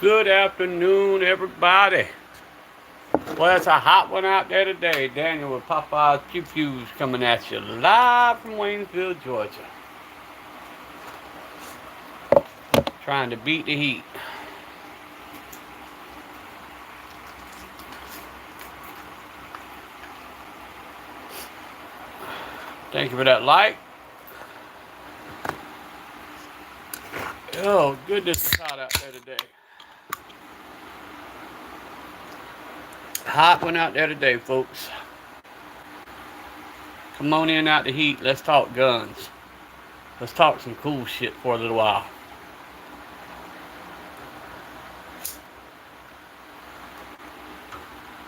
Good afternoon, everybody. Well, it's a hot one out there today. Daniel with PapasPewPews coming at you live from Waynesville, Georgia. Trying to beat the heat. Thank you for that like. Oh, goodness, it's hot out there today. Hot one out there today, folks. Come on in out the heat. Let's talk guns. Let's talk some cool shit for a little while.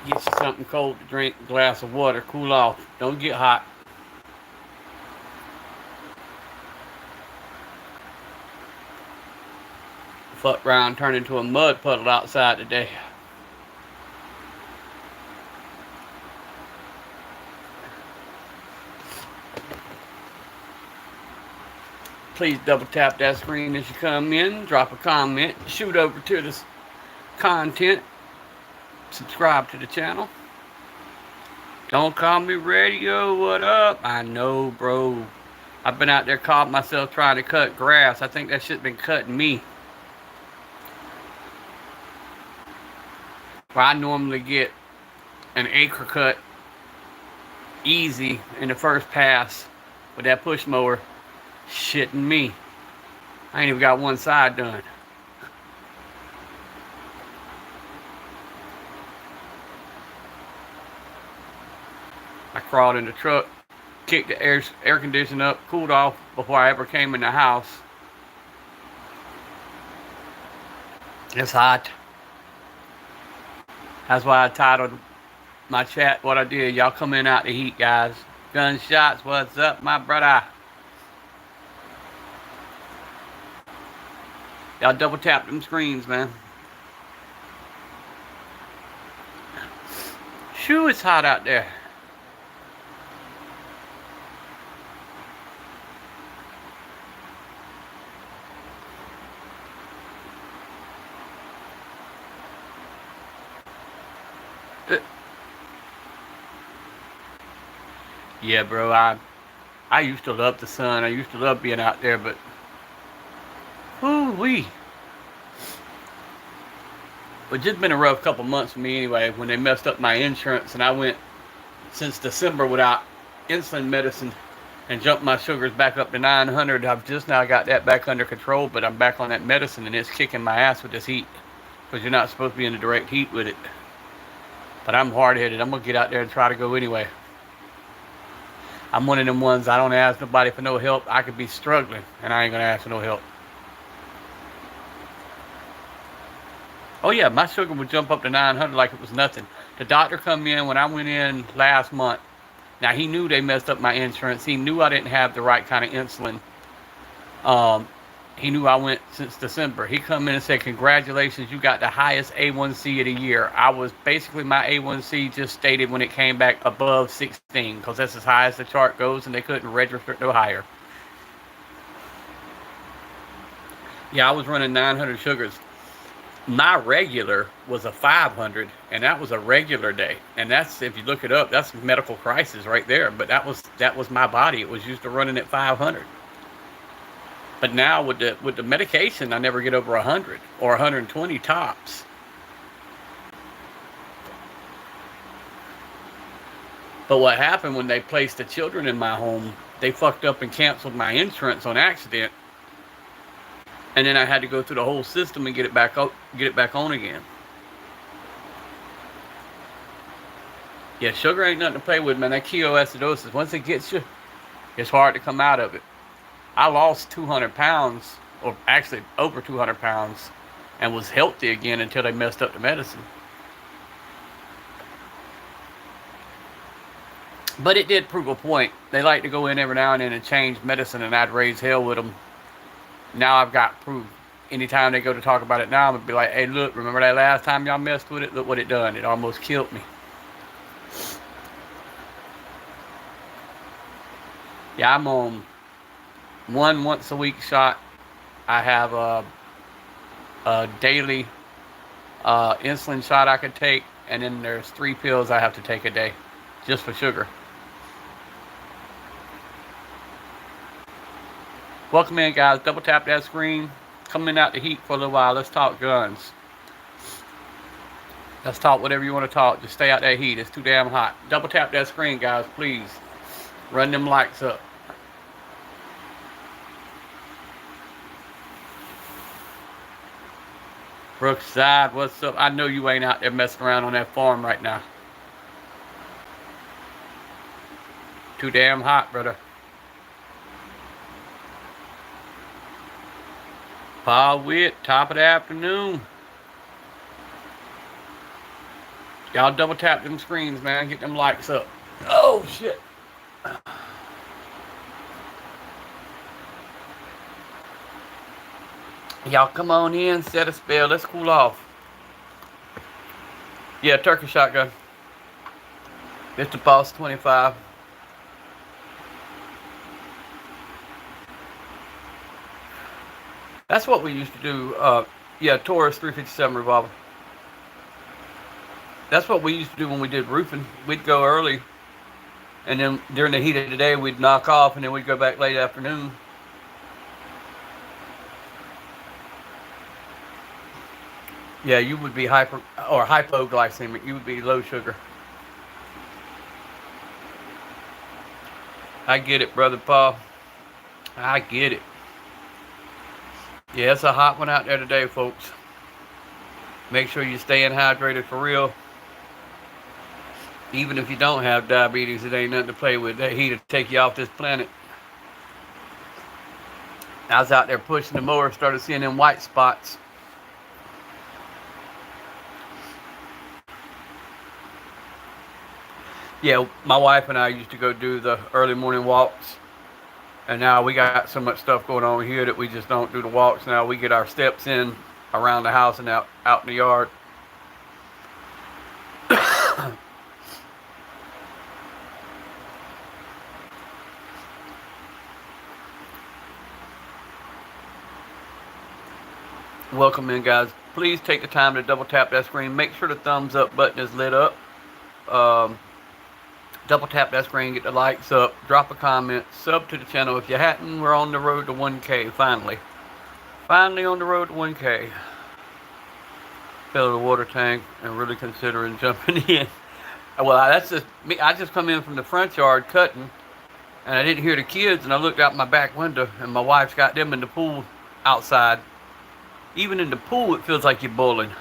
Get you something cold to drink, a glass of water, cool off. Don't get hot. Fuck around, turn into a mud puddle outside today. Please double tap that screen as you come in, drop a comment, shoot over to this content, subscribe to the channel. Don't call me radio, what up? I know, bro. I've been out there caught myself trying to cut grass. I think that shit's been cutting me. Where I normally get an acre cut easy in the first pass with that push mower. Shitting me. I ain't even got one side done. I crawled in the truck, kicked the air conditioner up, cooled off before I ever came in the house. It's hot. That's why I titled my chat what I did. Y'all come in out the heat, guys. Gunshots, what's up, my brother? Y'all double tap them screens, man. Shoo, it's hot out there. Yeah, bro, I used to love the sun. I used to love being out there, but whoo-wee. It's just been a rough couple months for me anyway when they messed up my insurance and I went since December without insulin medicine and jumped my sugars back up to 900. I've just now got that back under control, but I'm back on that medicine and it's kicking my ass with this heat because you're not supposed to be in the direct heat with it. But I'm hard-headed. I'm going to get out there and try to go anyway. I'm one of them ones, I don't ask nobody for no help. I could be struggling and I ain't going to ask for no help. Oh yeah, my sugar would jump up to 900 like it was nothing. The doctor come in when I went in last month. Now he knew they messed up my insurance. He knew I didn't have the right kind of insulin. He knew I went since December. He come in and said, congratulations, you got the highest A1C of the year. I was basically, my A1C just stated when it came back above 16 because that's as high as the chart goes and they couldn't register it no higher. Yeah, I was running 900 sugars. My regular was a 500 and that was a regular day, and that's, if you look it up, that's medical crisis right there. But that was my body. It was used to running at 500. But now with the medication I never get over 100 or 120 tops. But what happened when they placed the children in my home, they fucked up and canceled my insurance on accident. And then I had to go through the whole system and get it back on again. Yeah, sugar ain't nothing to play with, man. That ketoacidosis, once it gets you, it's hard to come out of it. I lost 200 pounds, or actually over 200 pounds, and was healthy again until they messed up the medicine. But it did prove a point. They like to go in every now and then and change medicine, and I'd raise hell with them. Now I've got proof. Anytime they go to talk about it now, I'm going to be like, hey, look, remember that last time y'all messed with it? Look what it done. It almost killed me. Yeah, I'm on once a week shot. I have a daily insulin shot I could take, and then there's 3 pills I have to take a day, just for sugar. Welcome in, guys. Double tap that screen. Coming out the heat for a little while. Let's talk guns. Let's talk whatever you want to talk. Just stay out that heat. It's too damn hot. Double tap that screen, guys, please. Run them likes up. Brookside, what's up? I know you ain't out there messing around on that farm right now. Too damn hot, brother. Paul Witt, top of the afternoon. Y'all double tap them screens, man. Get them likes up. Oh, shit. Y'all come on in, set a spell. Let's cool off. Yeah, turkey shotgun. It's the Boss 25. That's what we used to do. Yeah, Taurus 357 revolver. That's what we used to do when we did roofing. We'd go early, and then during the heat of the day, we'd knock off, and then we'd go back late afternoon. Yeah, you would be hypoglycemic. You would be low sugar. I get it, brother Paul. I get it. Yeah, it's a hot one out there today, folks. Make sure you're staying hydrated for real. Even if you don't have diabetes, it ain't nothing to play with. That heat will take you off this planet. I was out there pushing the mower, started seeing them white spots. Yeah, my wife and I used to go do the early morning walks. And now we got so much stuff going on here that we just don't do the walks now. We get our steps in around the house and out in the yard. Welcome in, guys. Please take the time to double tap that screen. Make sure the thumbs up button is lit up. Double tap that screen, get the likes up, drop a comment, sub to the channel if you hadn't. We're on the road to 1K, finally. Finally on the road to 1K. Fill the water tank and really considering jumping in. Well, that's just me. I just come in from the front yard cutting, and I didn't hear the kids, and I looked out my back window, and my wife's got them in the pool outside. Even in the pool, it feels like you're bowling.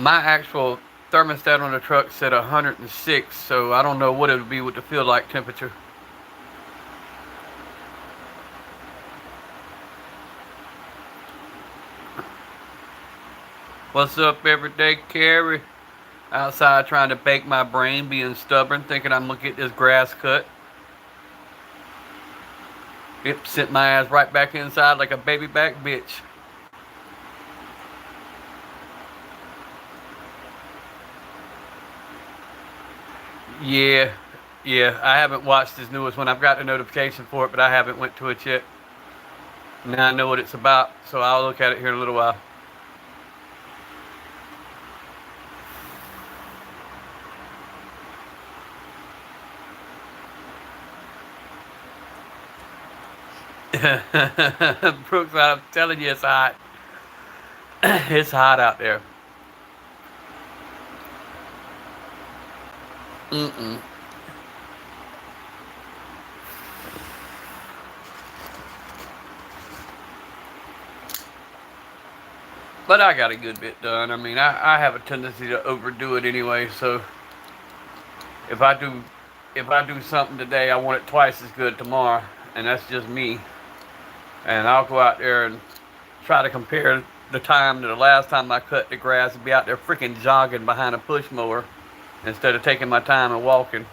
My actual thermostat on the truck said 106, so I don't know what it would be with the feel like temperature. What's up, everyday Carrie? Outside trying to bake my brain, being stubborn, thinking I'm gonna get this grass cut. It sent my ass right back inside like a baby back bitch. Yeah, I haven't watched this newest one. I've got the notification for it, but I haven't went to it yet. Now I know what it's about, so I'll look at it here in a little while. Brooks, I'm telling you, it's hot. It's hot out there. Mm-mm. But I got a good bit done. I mean, I have a tendency to overdo it anyway. So if I do something today, I want it twice as good tomorrow, and that's just me. And I'll go out there and try to compare the time to the last time I cut the grass and be out there freaking jogging behind a push mower instead of taking my time and walking.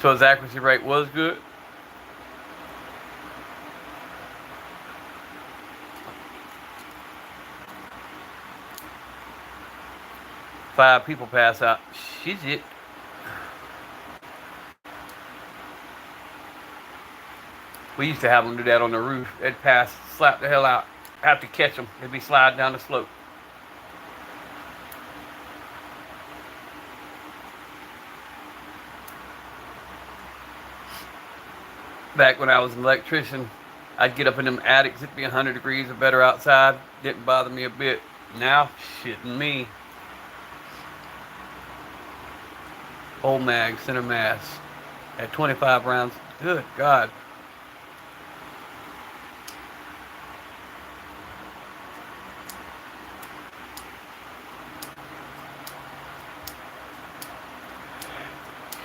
So his accuracy rate was good. Five people pass out. Shit. We used to have them do that on the roof. They'd pass, slap the hell out. Have to catch them. They'd be sliding down the slope. Back when I was an electrician, I'd get up in them attics. It'd be 100 degrees or better outside. Didn't bother me a bit. Now, shitting me. Old mag, center mass. At 25 rounds. Good God.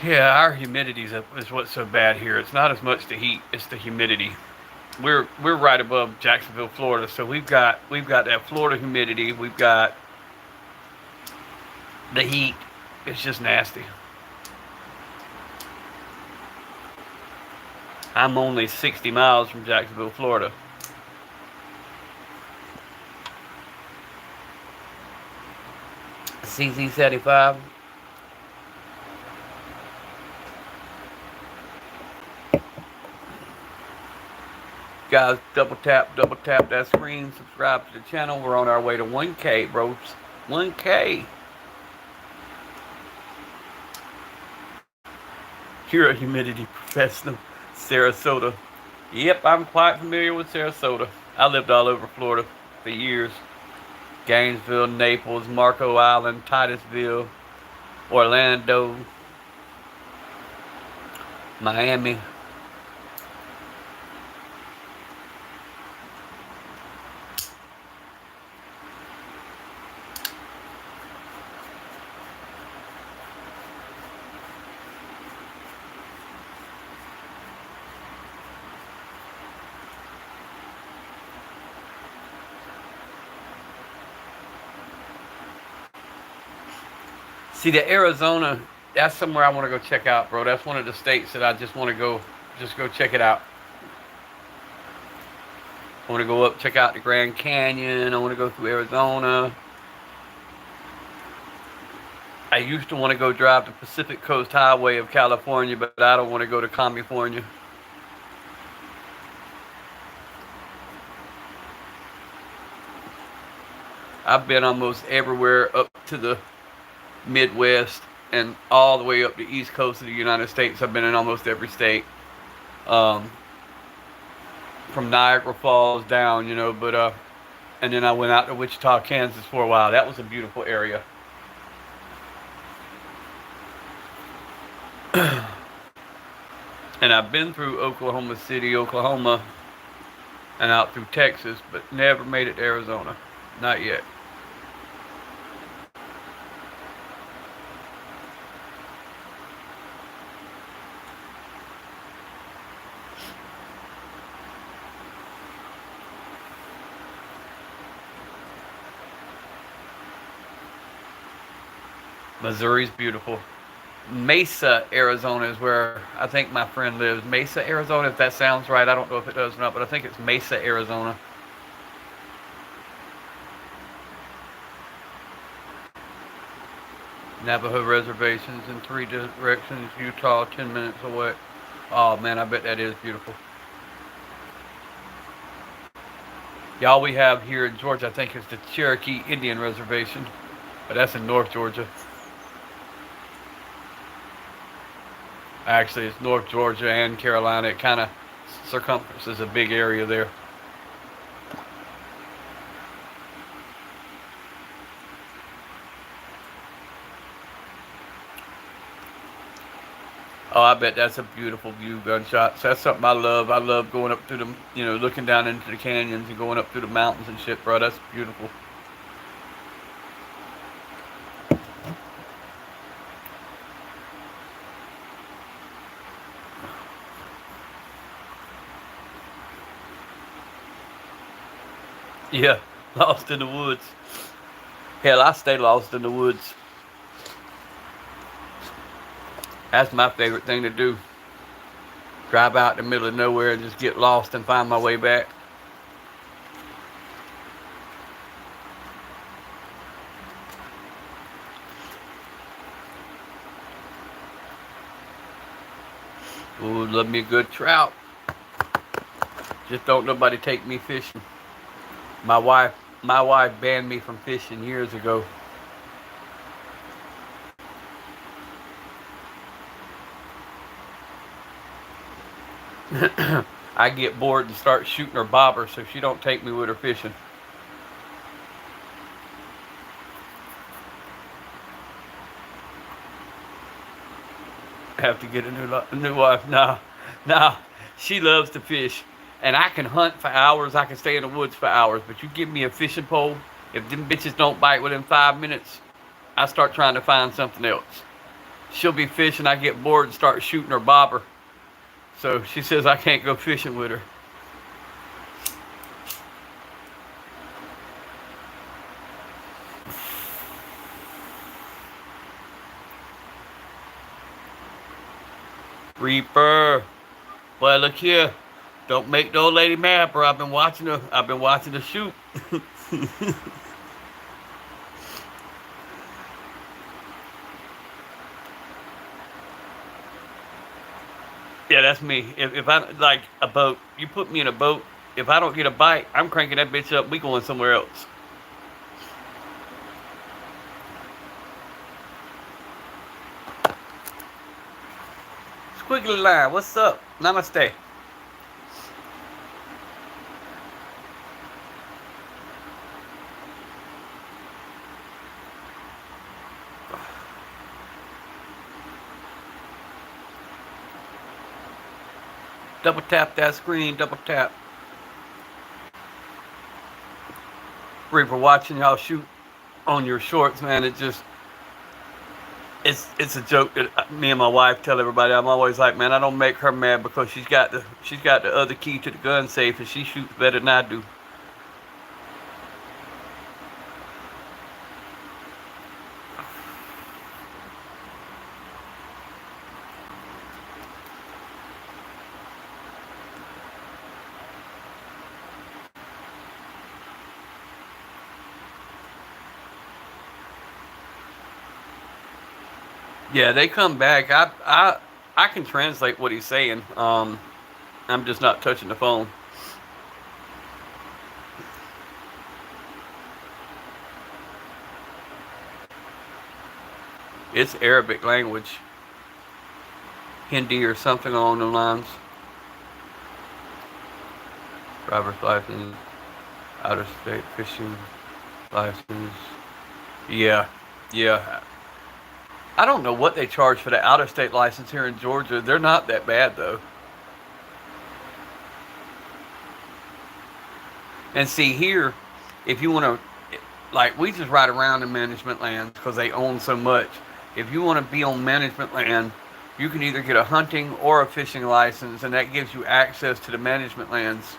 Yeah, our humidity is what's so bad here. It's not as much the heat; it's the humidity. We're right above Jacksonville, Florida, so we've got that Florida humidity. We've got the heat. It's just nasty. I'm only 60 miles from Jacksonville, Florida. CZ75. Guys, double tap that screen, subscribe to the channel. We're on our way to 1K, bros. 1K. You're a humidity professional. Sarasota. Yep, I'm quite familiar with Sarasota. I lived all over Florida for years. Gainesville, Naples, Marco Island, Titusville, Orlando, Miami. See, the Arizona, that's somewhere I want to go check out, bro. That's one of the states that I just want to go check it out. I want to go up, check out the Grand Canyon. I want to go through Arizona. I used to want to go drive the Pacific Coast Highway of California, but I don't want to go to California. I've been almost everywhere up to the Midwest and all the way up the East Coast of the United States. I've been in almost every state, from Niagara Falls down, but and then I went out to Wichita, Kansas for a while. That was a beautiful area. And I've been through Oklahoma City, Oklahoma, and out through Texas, but never made it to Arizona. Not yet. Missouri's beautiful. Mesa, Arizona is where I think my friend lives. Mesa, Arizona, if that sounds right. I don't know if it does or not, but I think it's Mesa, Arizona. Navajo reservations in 3 directions. Utah, 10 minutes away. Oh man, I bet that is beautiful. Y'all, we have here in Georgia, I think, is the Cherokee Indian Reservation, but that's in North Georgia. Actually, it's North Georgia and Carolina. It kind of circumferences a big area there. Oh, I bet that's a beautiful view, gunshots. That's something I love. I love going up through the, looking down into the canyons and going up through the mountains and shit, bro. That's beautiful. Yeah, lost in the woods. Hell, I stay lost in the woods. That's my favorite thing to do. Drive out in the middle of nowhere and just get lost and find my way back. Ooh, love me a good trout. Just don't nobody take me fishing. My wife, my wife banned me from fishing years ago. I get bored and start shooting her bobber, so she don't take me with her fishing. Have to get a new wife. No, she loves to fish, and I can hunt for hours. I can stay in the woods for hours. But you give me a fishing pole, if them bitches don't bite within 5 minutes, I start trying to find something else. She'll be fishing, I get bored and start shooting her bobber. So she says I can't go fishing with her. Reaper, well look here, don't make the old lady mad, bro. I've been watching her shoot. Yeah, that's me. If I like a boat, you put me in a boat. If I don't get a bite, I'm cranking that bitch up. We going somewhere else. Squiggly line, what's up? Namaste. Double tap that screen. Double tap. Reaper, watching y'all shoot on your shorts, man. It's a joke that me and my wife tell everybody. I'm always like, man, I don't make her mad because she's got the other key to the gun safe and she shoots better than I do. Yeah, they come back. I can translate what he's saying. I'm just not touching the phone. It's Arabic language, Hindi or something along the lines. Driver's license, out of state fishing license. Yeah, yeah. I don't know what they charge for the out of state license here in Georgia. They're not that bad though. And see here, if you want to, like we just ride around in management lands because they own so much. If you want to be on management land, you can either get a hunting or a fishing license, and that gives you access to the management lands.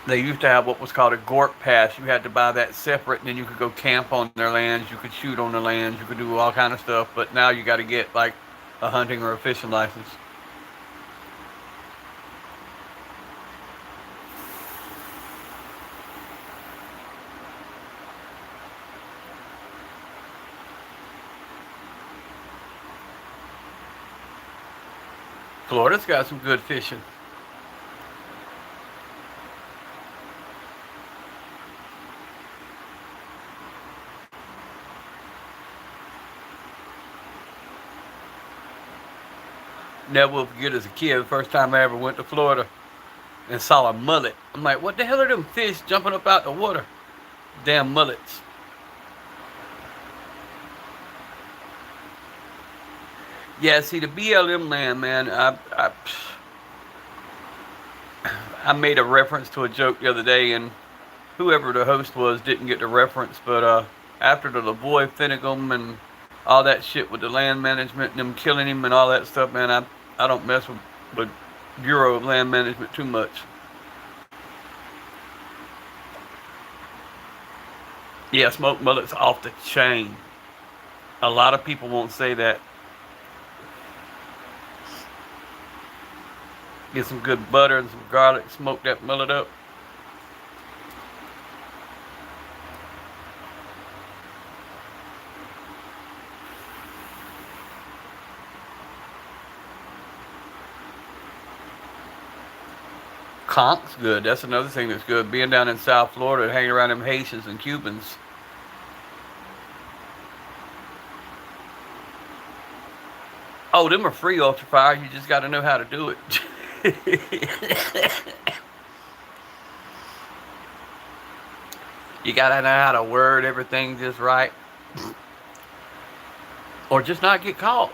They used to have what was called a Gork pass. You had to buy that separate, and then you could go camp on their lands. You could shoot on their lands. You could do all kind of stuff. But now you got to get like a hunting or a fishing license. Florida's got some good fishing. Never will forget as a kid, the first time I ever went to Florida and saw a mullet. I'm like, what the hell are them fish jumping up out the water? Damn mullets. Yeah, see the BLM land, man. I made a reference to a joke the other day, and whoever the host was didn't get the reference. But after the Lavoy Finnegum and all that shit with the land management and them killing him and all that stuff, man, I don't mess with Bureau of Land Management too much. Yeah, smoked mullet's off the chain. A lot of people won't say that. Get some good butter and some garlic, smoke that mullet up. Conk's good. That's another thing that's good. Being down in South Florida and hanging around them Haitians and Cubans. Oh, them are free, Ultrafire. You just got to know how to do it. You got to know how to word everything just right. Or just not get caught.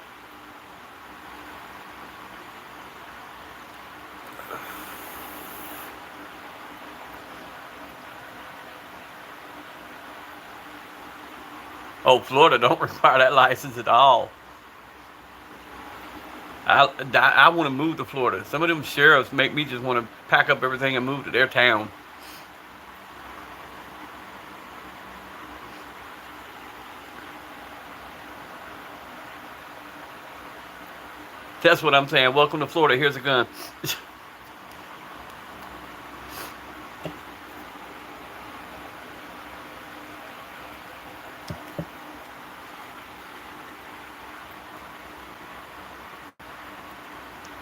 Oh, Florida don't require that license at all. I want to move to Florida. Some of them sheriffs make me just want to pack up everything and move to their town. That's what I'm saying. Welcome to Florida. Here's a gun.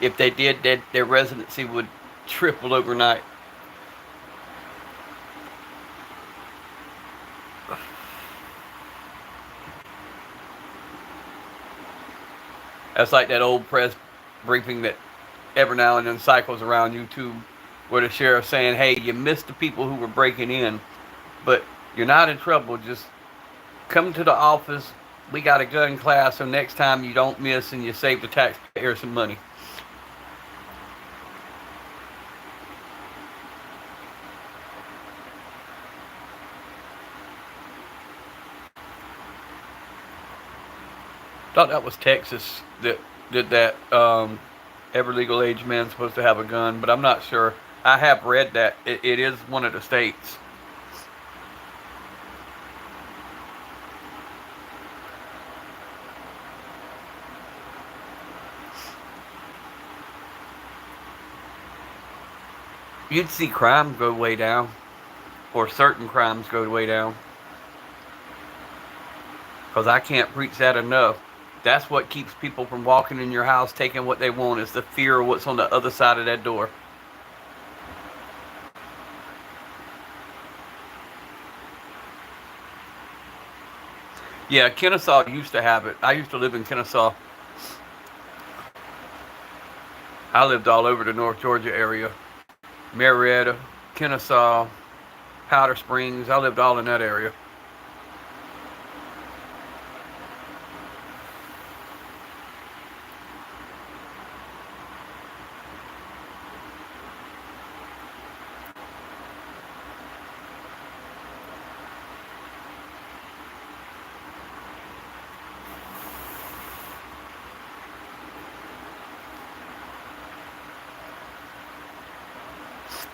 If they did, their residency would triple overnight. That's like that old press briefing that every now and then cycles around YouTube where the sheriff's saying, hey, you missed the people who were breaking in, but you're not in trouble. Just come to the office. We got a gun class, so next time you don't miss and you save the taxpayer some money. Thought that was Texas that did that. Every legal age man is supposed to have a gun, but I'm not sure. I have read that it is one of the states. You'd see crime go way down, or certain crimes go way down. Because I can't preach that enough. That's what keeps people from walking in your house taking what they want, is the fear of what's on the other side of that door. Yeah, Kennesaw used to have it. I used to live in Kennesaw. I lived all over the North Georgia area. Marietta, Kennesaw, Powder Springs. I lived all in that area.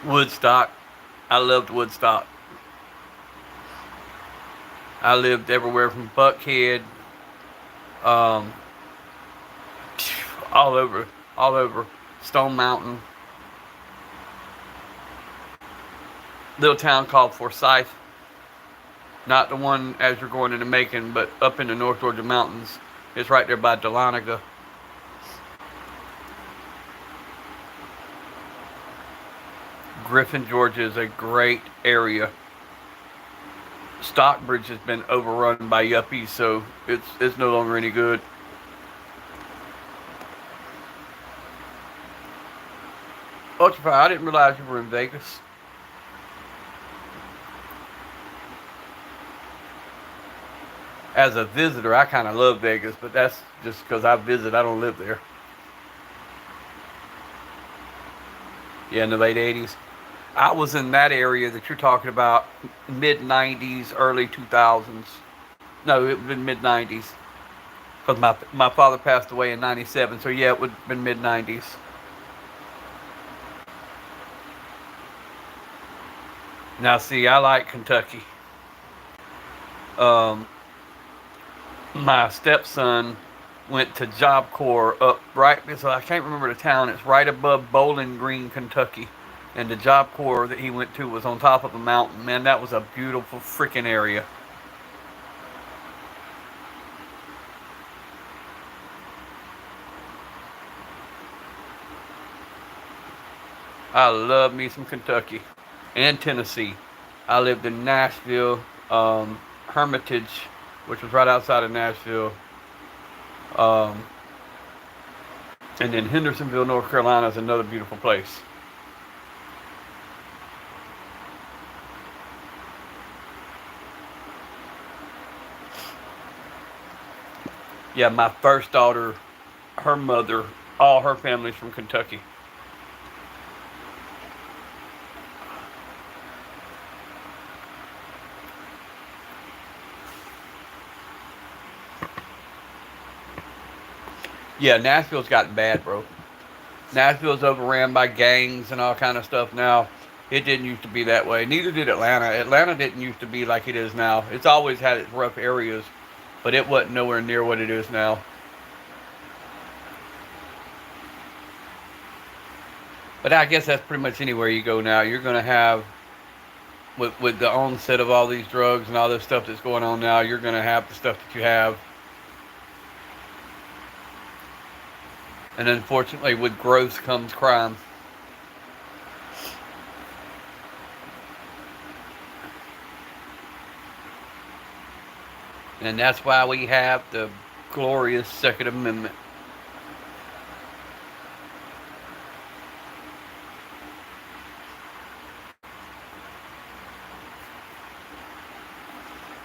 Woodstock. I loved Woodstock. I lived everywhere from Buckhead, um, all over Stone Mountain. Little town called Forsyth. Not the one as you're going into Macon, but up in the North Georgia mountains. It's right there by Dahlonega. Griffin, Georgia is a great area. Stockbridge has been overrun by yuppies, so it's no longer any good. Ultrafire, I didn't realize you were in Vegas. As a visitor, I kind of love Vegas, but that's just because I visit. I don't live there. Yeah, in the late 80s. I was in that area that you're talking about, mid 90s, early 2000s. No, it would have been mid 90s. Because my father passed away in 97, so yeah, it would have been mid 90s. Now, see, I like Kentucky. My stepson went to Job Corps up right, so I can't remember the town. It's right above Bowling Green, Kentucky. And the Job Corps that he went to was on top of a mountain. Man, that was a beautiful freaking area. I love me some Kentucky and Tennessee. I lived in Nashville, Hermitage, which was right outside of Nashville, um, and then Hendersonville, North Carolina is another beautiful place. Yeah, my first daughter, her mother, all her family's from Kentucky. Yeah, Nashville's gotten bad, bro. Nashville's overran by gangs and all kind of stuff now. It didn't used to be that way. Neither did Atlanta. Atlanta didn't used to be like it is now. It's always had its rough areas, but it wasn't nowhere near what it is now. But I guess that's pretty much anywhere you go now. You're gonna have with the onset of all these drugs and all this stuff that's going on now. You're gonna have the stuff that you have, and unfortunately, with growth comes crime. And that's why we have the glorious Second Amendment.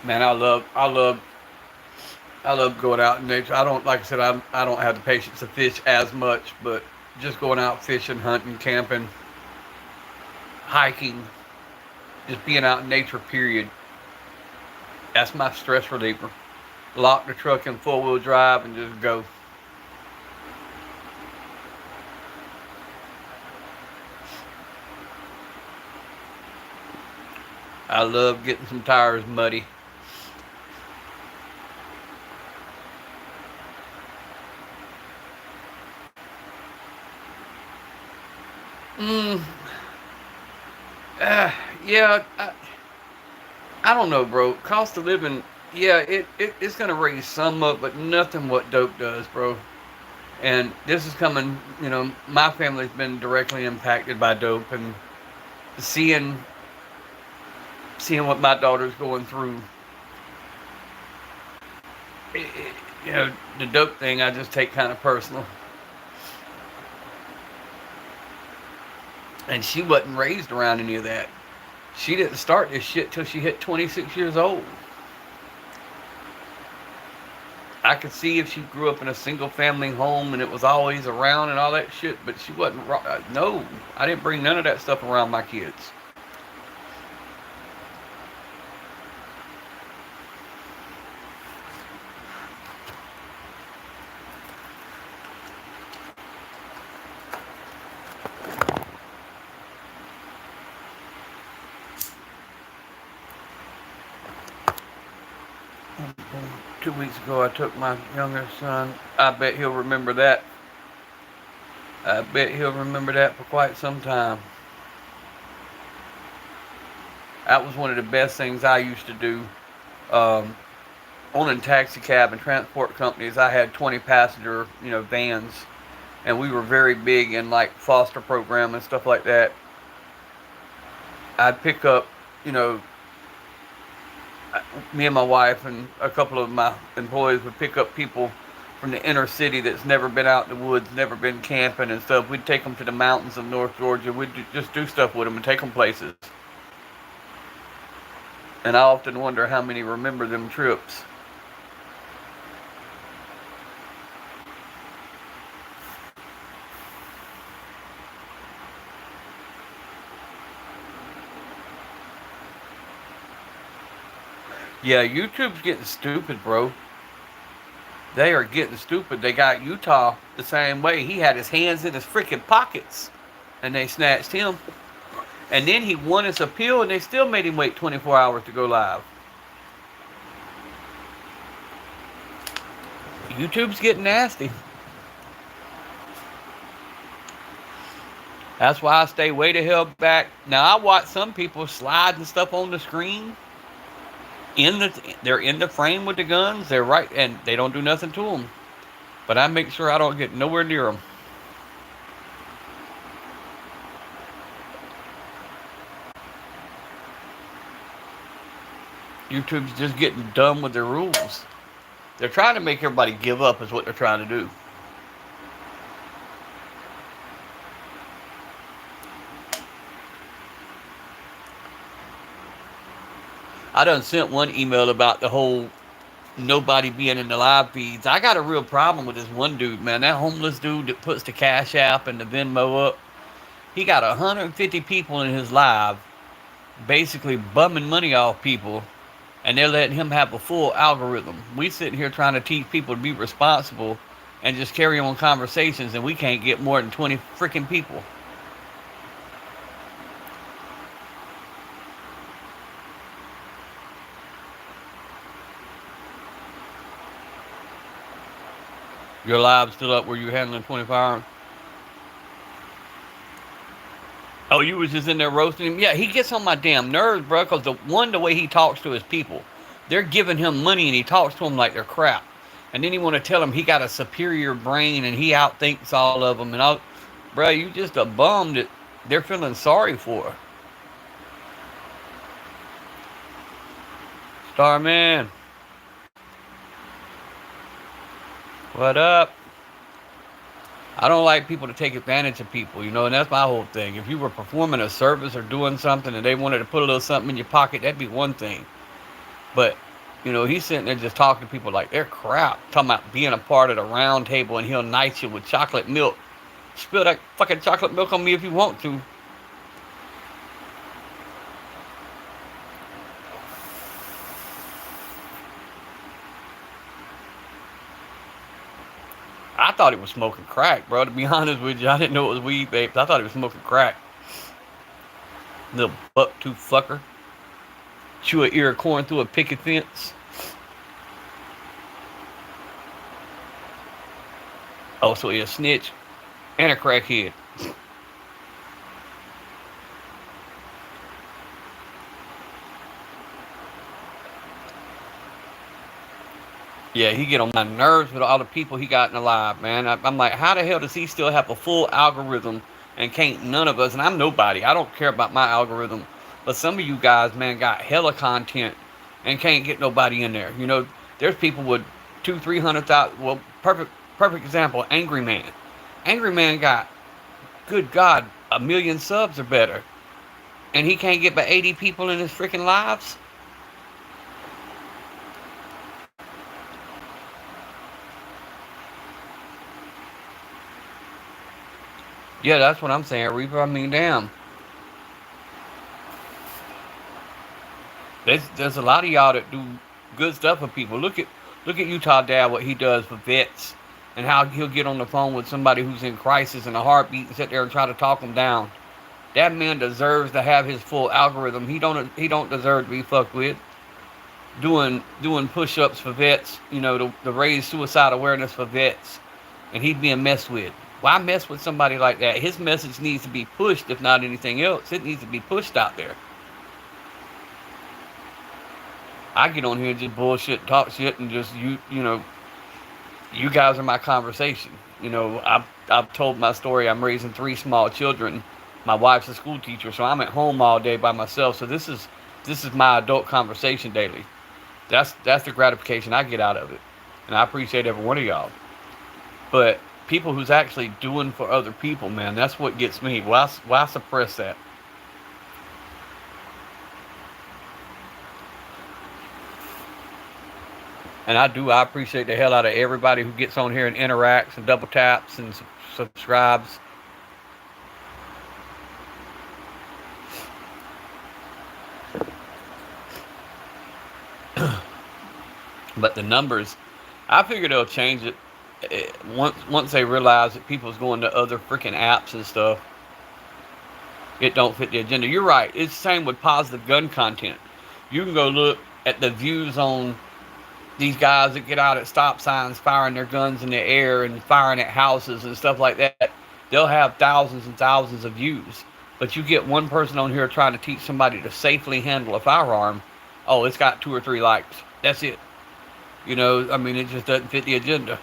Man, I love going out in nature. I don't, like I said, I don't have the patience to fish as much, but just going out fishing, hunting, camping, hiking, just being out in nature, period. That's my stress reliever. Lock the truck in four wheel drive and just go. I love getting some tires muddy. Mm, uh, yeah, I don't know, bro. Cost of living, yeah, it's gonna raise some up, but nothing what dope does, bro. And this is coming, my family's been directly impacted by dope, and seeing what my daughter's going through, it, it, the dope thing I just take kind of personal. And she wasn't raised around any of that. She didn't start this shit till she hit 26 years old. I could see if she grew up in a single family home and it was always around and all that shit, but she wasn't. No, I didn't bring none of that stuff around my kids. And 2 weeks ago, I took my younger son. I bet he'll remember that. I bet he'll remember that for quite some time. That was one of the best things I used to do. Um, Owning taxi cab and transport companies, I had 20 passenger, vans, and we were very big in like foster program and stuff like that. I'd pick up, you know, me and my wife and a couple of my employees would pick up people from the inner city that's never been out in the woods, never been camping and stuff. We'd take them to the mountains of North Georgia. We'd just do stuff with them and take them places. And I often wonder how many remember them trips. Yeah, YouTube's getting stupid, bro. They are getting stupid. They got Utah the same way. He had his hands in his freaking pockets, and they snatched him. And then he won his appeal, and they still made him wait 24 hours to go live. YouTube's getting nasty. That's why I stay way the hell back. Now I watch some people sliding stuff on the screen. They're in the frame with the guns. They're right, and they don't do nothing to them. But I make sure I don't get nowhere near them. YouTube's just getting dumb with their rules. They're trying to make everybody give up, is what they're trying to do. I done sent one email about the whole nobody being in the live feeds. I got a real problem with this one dude, man. That homeless dude that puts the Cash App and the Venmo up. He got 150 people in his live, basically bumming money off people, and they're letting him have a full algorithm. We sitting here trying to teach people to be responsible and just carry on conversations, and we can't get more than 20 freaking people. Your live's still up where you handling 20 firearms? Oh, you was just in there roasting him? Yeah, he gets on my damn nerves, bro, because the way he talks to his people, they're giving him money and he talks to them like they're crap. And then you want to tell him he got a superior brain and he outthinks all of them. And all, bro, you just a bum that they're feeling sorry for. Starman. What up? I don't like people to take advantage of people, and that's my whole thing. If you were performing a service or doing something and they wanted to put a little something in your pocket, that'd be one thing. But, he's sitting there just talking to people like they're crap. Talking about being a part of the round table and he'll knight you with chocolate milk. Spill that fucking chocolate milk on me if you want to. I thought he was smoking crack, bro. To be honest with you, I didn't know it was weed, babe. I thought he was smoking crack. Little buck-tooth fucker. Chew an ear of corn through a picket fence. Oh, so he a snitch and a crackhead. Yeah, he get on my nerves with all the people he got in the live, man. I'm like, how the hell does he still have a full algorithm and can't none of us? And I'm nobody. I don't care about my algorithm. But some of you guys, man, got hella content and can't get nobody in there. There's people with 200,000-300,000. Well, perfect example, Angry Man. Angry Man got, good God, 1 million subs or better. And he can't get but 80 people in his freaking lives? Yeah, that's what I'm saying, Reaper. I mean, damn. There's a lot of y'all that do good stuff for people. Look at Utah Dad, what he does for vets, and how he'll get on the phone with somebody who's in crisis in a heartbeat and sit there and try to talk them down. That man deserves to have his full algorithm. He don't deserve to be fucked with. Doing push-ups for vets, to raise suicide awareness for vets, and he's being messed with. Why mess with somebody like that? His message needs to be pushed, if not anything else. It needs to be pushed out there. I get on here and just bullshit, talk shit, and just you guys are my conversation. I've told my story. I'm raising 3 small children. My wife's a school teacher, so I'm at home all day by myself. So this is my adult conversation daily. That's the gratification I get out of it, and I appreciate every one of y'all. But people who's actually doing for other people, man, that's what gets me. Why suppress that? And I appreciate the hell out of everybody who gets on here and interacts and double taps and subscribes. But the numbers, I figure they'll change it. Once they realize that people's going to other freaking apps and stuff, it don't fit the agenda. You're right. It's the same with positive gun content. You can go look at the views on these guys that get out at stop signs firing their guns in the air and firing at houses and stuff like that. They'll have thousands and thousands of views. But you get one person on here trying to teach somebody to safely handle a firearm. Oh, it's got 2 or 3 likes. That's it. It just doesn't fit the agenda.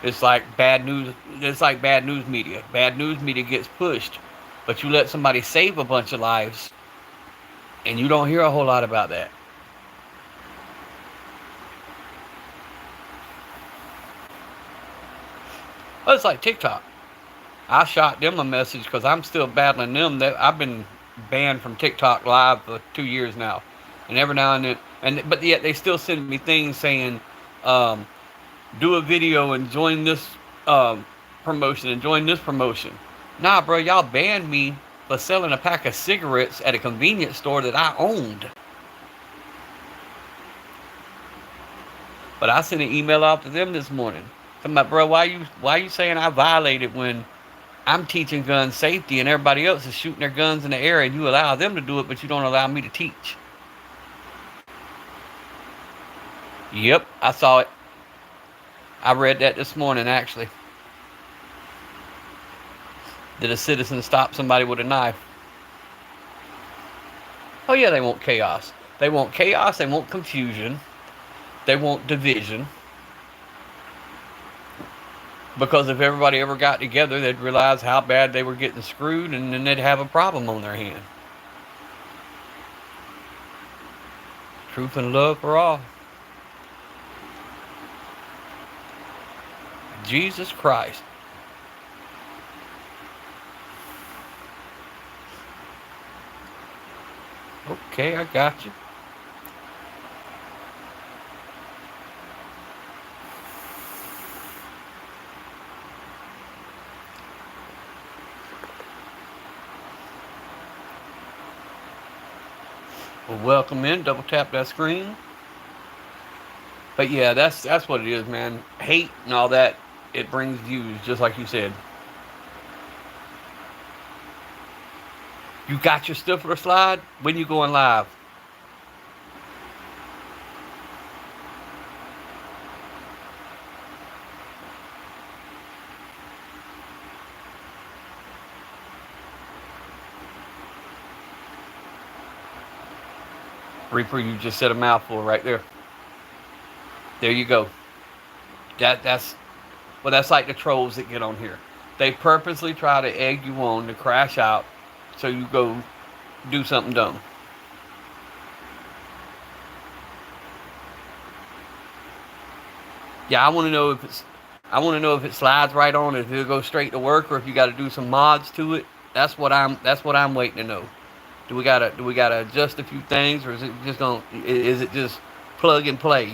It's like bad news. It's like bad news media. Bad news media gets pushed, but you let somebody save a bunch of lives, And you don't hear a whole lot about that. Well, it's like TikTok. I shot them a message because I'm still battling them. I've been banned from TikTok Live for 2 years now, and every now and then, but yet they still send me things saying, um, "Do a video and join this promotion and join this promotion." Nah, bro, y'all banned me for selling a pack of cigarettes at a convenience store that I owned. But I sent an email out to them this morning. I'm like, bro, why you saying I violated when I'm teaching gun safety and everybody else is shooting their guns in the air and you allow them to do it, but you don't allow me to teach? Yep, I saw it. I read that this morning, actually. Did a citizen stop somebody with a knife? Oh, yeah, they want chaos. They want chaos, they want confusion, they want division. Because if everybody ever got together, they'd realize how bad they were getting screwed, and then they'd have a problem on their hand. Truth and love for all. Jesus Christ. Okay, I got you. Well, welcome in. Double tap that screen. But yeah, that's what it is, man. Hate and all that, it brings views, just like you said. You got your stifler slide? When you going live? Reaper, you just said a mouthful right there. There you go. That's like the trolls that get on here. They purposely try to egg you on to crash out so you go do something dumb. Yeah, I want to know if it slides right on, if it'll go straight to work, or if you got to do some mods to it. That's what I'm waiting to know. Do we gotta adjust a few things, or is it just plug and play?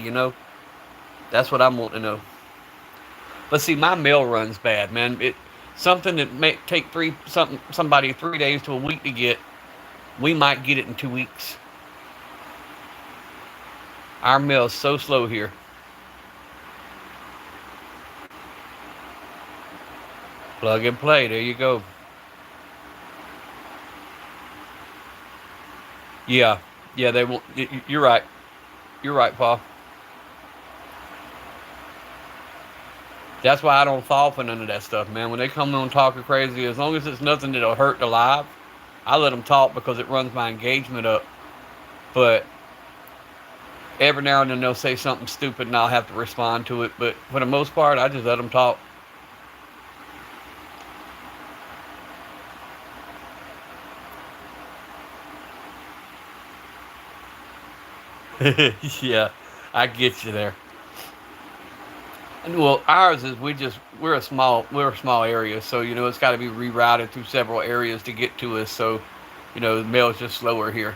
That's what I'm wanting to know. But see, my mail runs bad, man. Something that may take somebody 3 days to a week to get, we might get it in 2 weeks. Our mail is so slow here. Plug and play. There you go. Yeah, they won't. You're right. You're right, Paul. That's why I don't fall for none of that stuff, man. When they come on talking crazy, as long as it's nothing that'll hurt the live, I let them talk because it runs my engagement up. But every now and then they'll say something stupid and I'll have to respond to it. But for the most part, I just let them talk. Yeah, I get you there. And well, ours is we're a small area, so it's got to be rerouted through several areas to get to us. So, the mail is just slower here.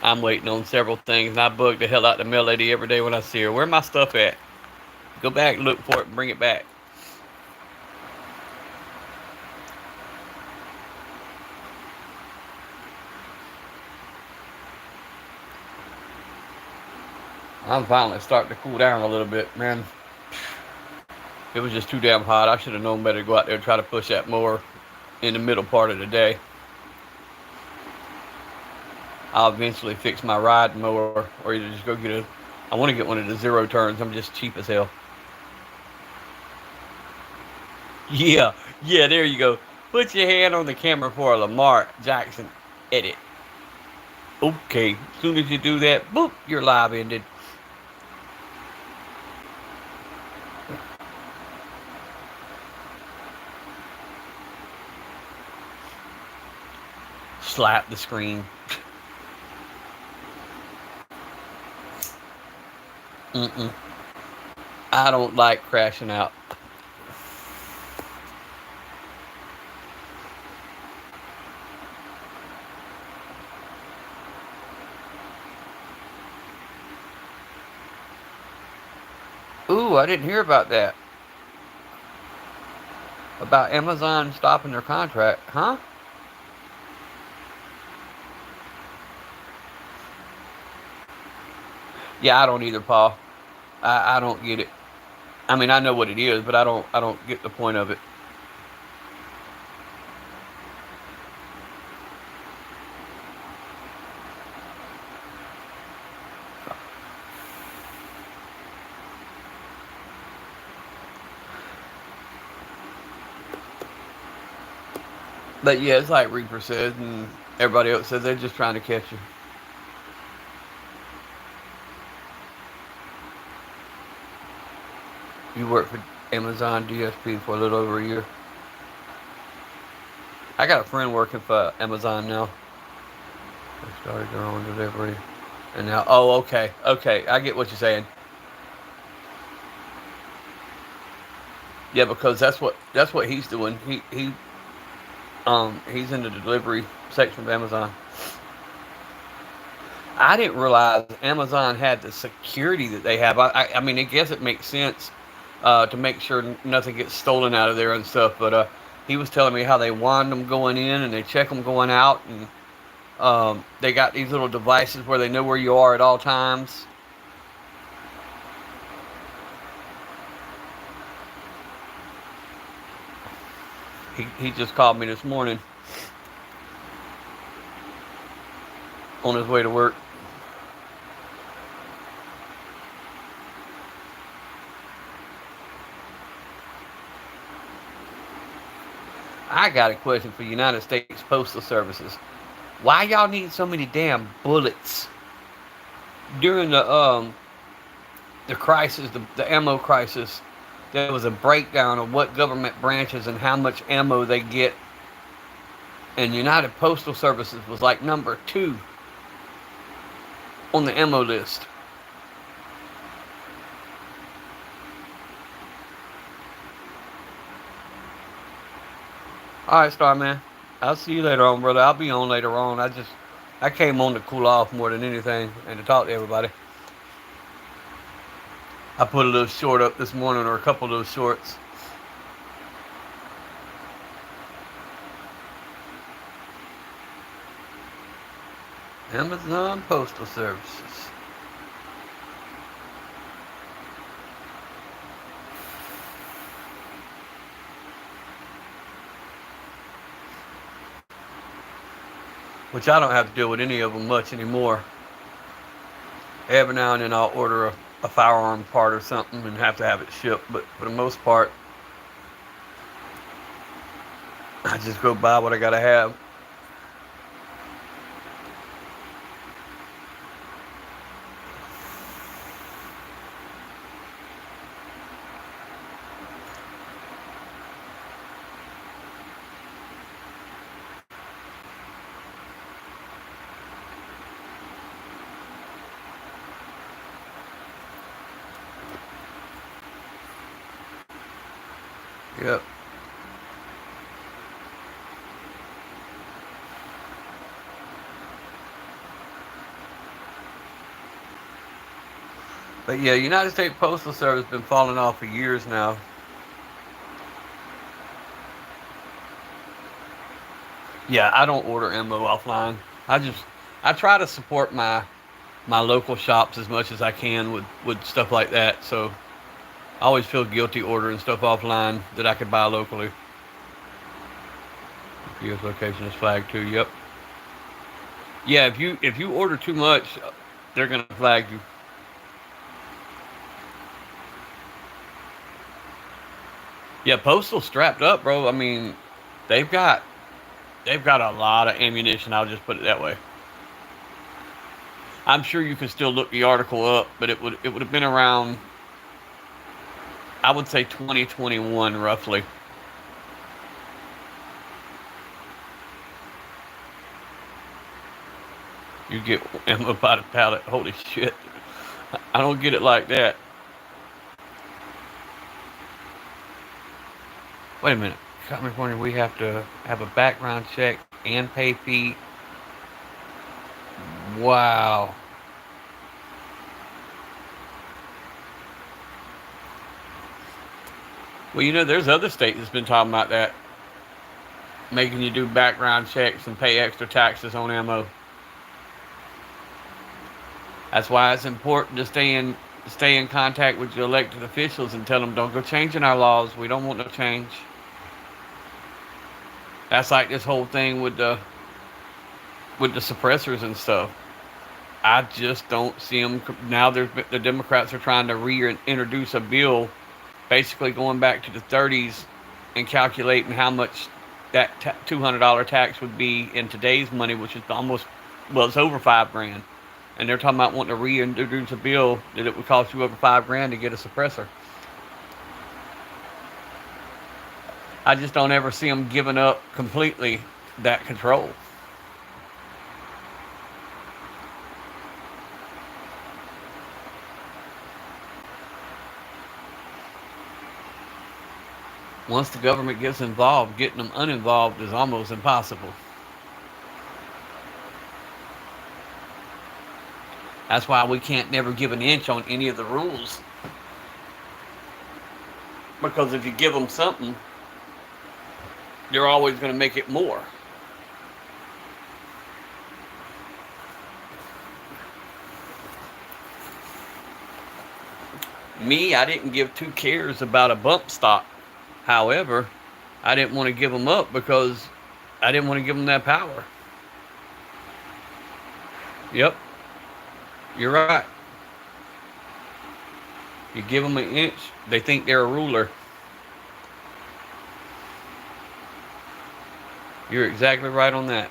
I'm waiting on several things, and I bug the hell out the mail lady every day when I see her. Where my stuff at? Go back, look for it, and bring it back. I'm finally starting to cool down a little bit, man. It was just too damn hot. I should have known better to go out there and try to push that mower in the middle part of the day. I'll eventually fix my ride mower, or either just go get I want to get one of the zero turns. I'm just cheap as hell. Yeah, there you go. Put your hand on the camera for a Lamar Jackson edit. Okay, as soon as you do that, boop, your live ended. Slap the screen. Mm-mm. I don't like crashing out. Ooh, I didn't hear about that. About Amazon stopping their contract, huh? Yeah, I don't either, Paul. I don't get it. I mean, I know what it is, but I don't get the point of it. But yeah, it's like Reaper says, and everybody else says they're just trying to catch you. You work for Amazon DSP for a little over a year. I got a friend working for Amazon now. They started their own delivery, and now, oh, okay, I get what you're saying. Yeah, because that's what he's doing. He's in the delivery section of Amazon. I didn't realize Amazon had the security that they have. I mean, I guess it makes sense to make sure nothing gets stolen out of there and stuff. But he was telling me how they wand them going in and they check them going out, and they got these little devices where they know where you are at all times. He just called me this morning on his way to work. I got a question for United States Postal Services. Why y'all need so many damn bullets during the crisis, the ammo crisis? There was a breakdown of what government branches and how much ammo they get, and United Postal Services was like number 2 on the ammo list. All right, Starman. I'll see you later on, brother. I'll be on later on. I came on to cool off more than anything and to talk to everybody. I put a little short up this morning, or a couple of those shorts. Amazon Postal Services. Which I don't have to deal with any of them much anymore. Every now and then I'll order a firearm part or something and have to have it shipped, but for the most part, I just go buy what I gotta have. Yep. But yeah, United States Postal Service has been falling off for years now. Yeah, I don't order ammo offline. I try to support my local shops as much as I can with stuff like that. So I always feel guilty ordering stuff offline that I could buy locally. US location is flagged too. Yep. Yeah, if you order too much, they're gonna flag you. Yeah, Postal strapped up, bro. I mean, they've got they've got a lot of ammunition. I'll just put it that way. I'm sure you can still look the article up, but it would have been around, I would say 2021 roughly. You get ammo by the pallet. Holy shit! I don't get it like that. Wait a minute. California, we have to have a background check and pay fee. Wow. Well, there's other states that's been talking about that, making you do background checks and pay extra taxes on ammo. That's why it's important to stay in contact with your elected officials and tell them don't go changing our laws. We don't want no change. That's like this whole thing with the suppressors and stuff. I just don't see them now. The Democrats are trying to reintroduce a bill, basically going back to the 30s and calculating how much that $200 tax would be in today's money, which is almost, well, it's over $5 grand. And they're talking about wanting to reintroduce a bill that it would cost you over $5 grand to get a suppressor. I just don't ever see them giving up completely that control. Once the government gets involved, getting them uninvolved is almost impossible. That's why we can't never give an inch on any of the rules. Because if you give them something, they're always going to make it more. Me, I didn't give two cares about a bump stock. However, I didn't want to give them up because I didn't want to give them that power. Yep, you're right. You give them an inch, they think they're a ruler. You're exactly right on that.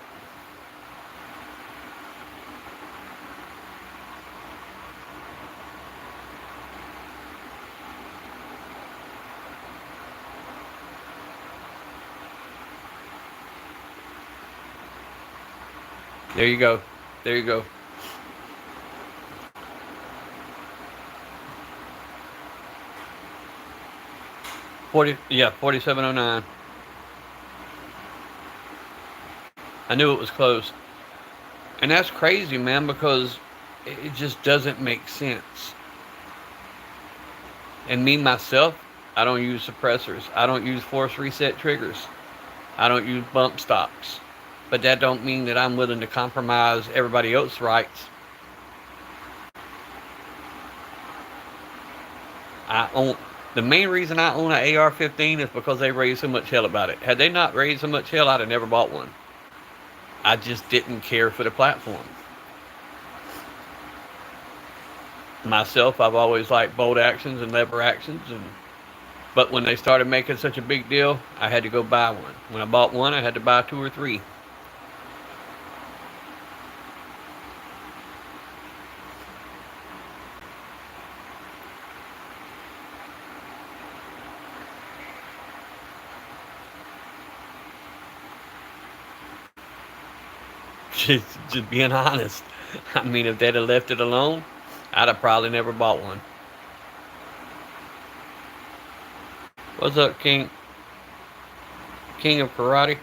There you go. There you go. Yeah, 4709. I knew it was close. And that's crazy, man, because it just doesn't make sense. And me, myself, I don't use suppressors. I don't use force reset triggers. I don't use bump stocks. But that don't mean that I'm willing to compromise everybody else's rights. The main reason I own an AR-15 is because they raised so much hell about it. Had they not raised so much hell, I'd have never bought one. I just didn't care for the platform. Myself, I've always liked bolt actions and lever actions, but when they started making such a big deal, I had to go buy one. When I bought one, I had to buy two or three. Just being honest. I mean, if they'd have left it alone, I'd have probably never bought one. What's up, King? King of Karate?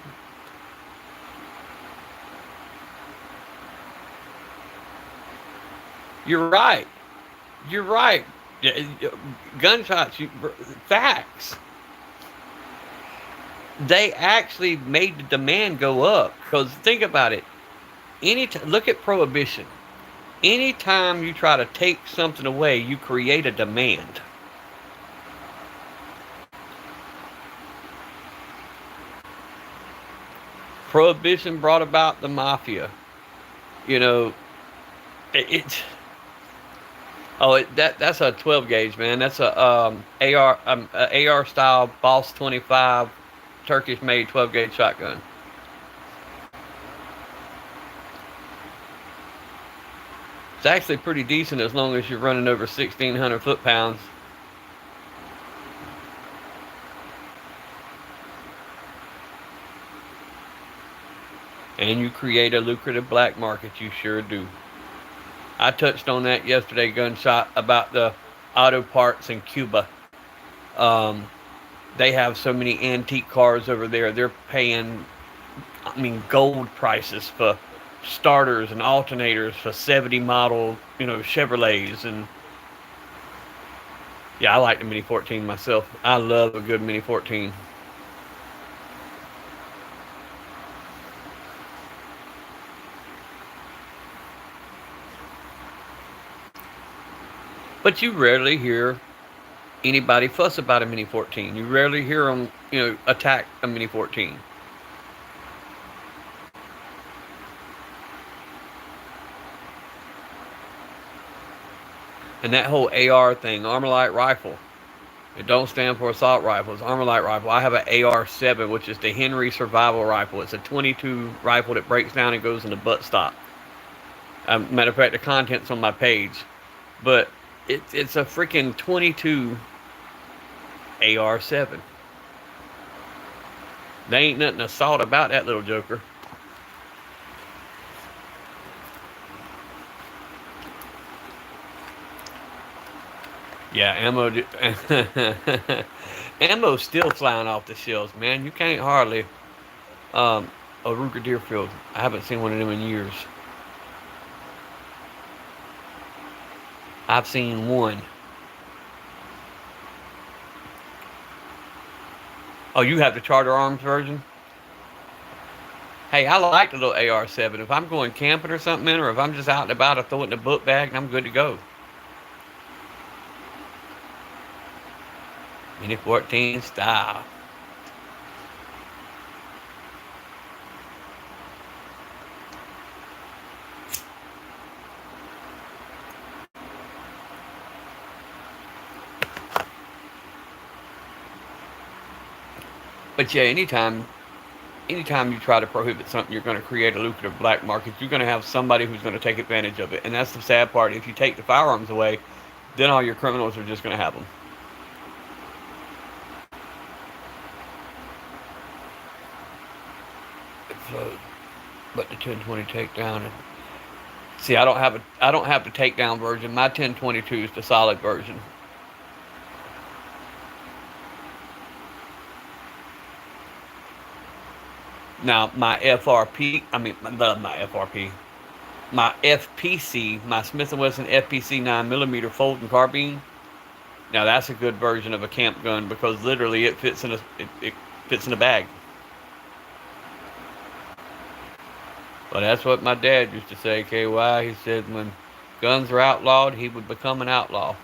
You're right. You're right. Gunshots, facts. They actually made the demand go up. Because think about it. Look at prohibition. Anytime you try to take something away, you create a demand. Prohibition brought about the mafia. You know, that's a 12 gauge, man. That's a AR style Boss 25 Turkish made 12 gauge shotgun. It's actually pretty decent as long as you're running over 1,600 foot-pounds. And you create a lucrative black market, you sure do. I touched on that yesterday, Gunshot, about the auto parts in Cuba. Um, they have so many antique cars over there. They're paying, gold prices for starters and alternators for 70 model, Chevrolets. And yeah, I like the Mini 14 myself. I love a good Mini 14. But you rarely hear anybody fuss about a Mini 14. You rarely hear them, attack a Mini 14. And that whole AR thing, Armor Light Rifle, it don't stand for assault rifle. It's Armor Light Rifle. I have an AR-7, which is the Henry Survival Rifle. It's a 22 rifle that breaks down and goes in the buttstock. Matter of fact, the content's on my page. But it's a freaking 22 AR-7. There ain't nothing assault about that little joker. Yeah, ammo's still flying off the shelves, man. You can't hardly. A Ruger Deerfield. I haven't seen one of them in years. I've seen one. Oh, you have the Charter Arms version? Hey, I like the little AR-7. If I'm going camping or something, or if I'm just out and about, I throw it in a book bag and I'm good to go. Mini 14 style. But yeah, anytime you try to prohibit something, you're going to create a lucrative black market. You're going to have somebody who's going to take advantage of it. And that's the sad part. If you take the firearms away, then all your criminals are just going to have them. But the 1020 takedown. See, I don't have the takedown version. My 1022 is the solid version. Now my FRP, my FPC, my Smith & Wesson FPC 9mm folding carbine. Now that's a good version of a camp gun because literally it fits in a bag. But that's what my dad used to say, KY. He said when guns are outlawed, he would become an outlaw.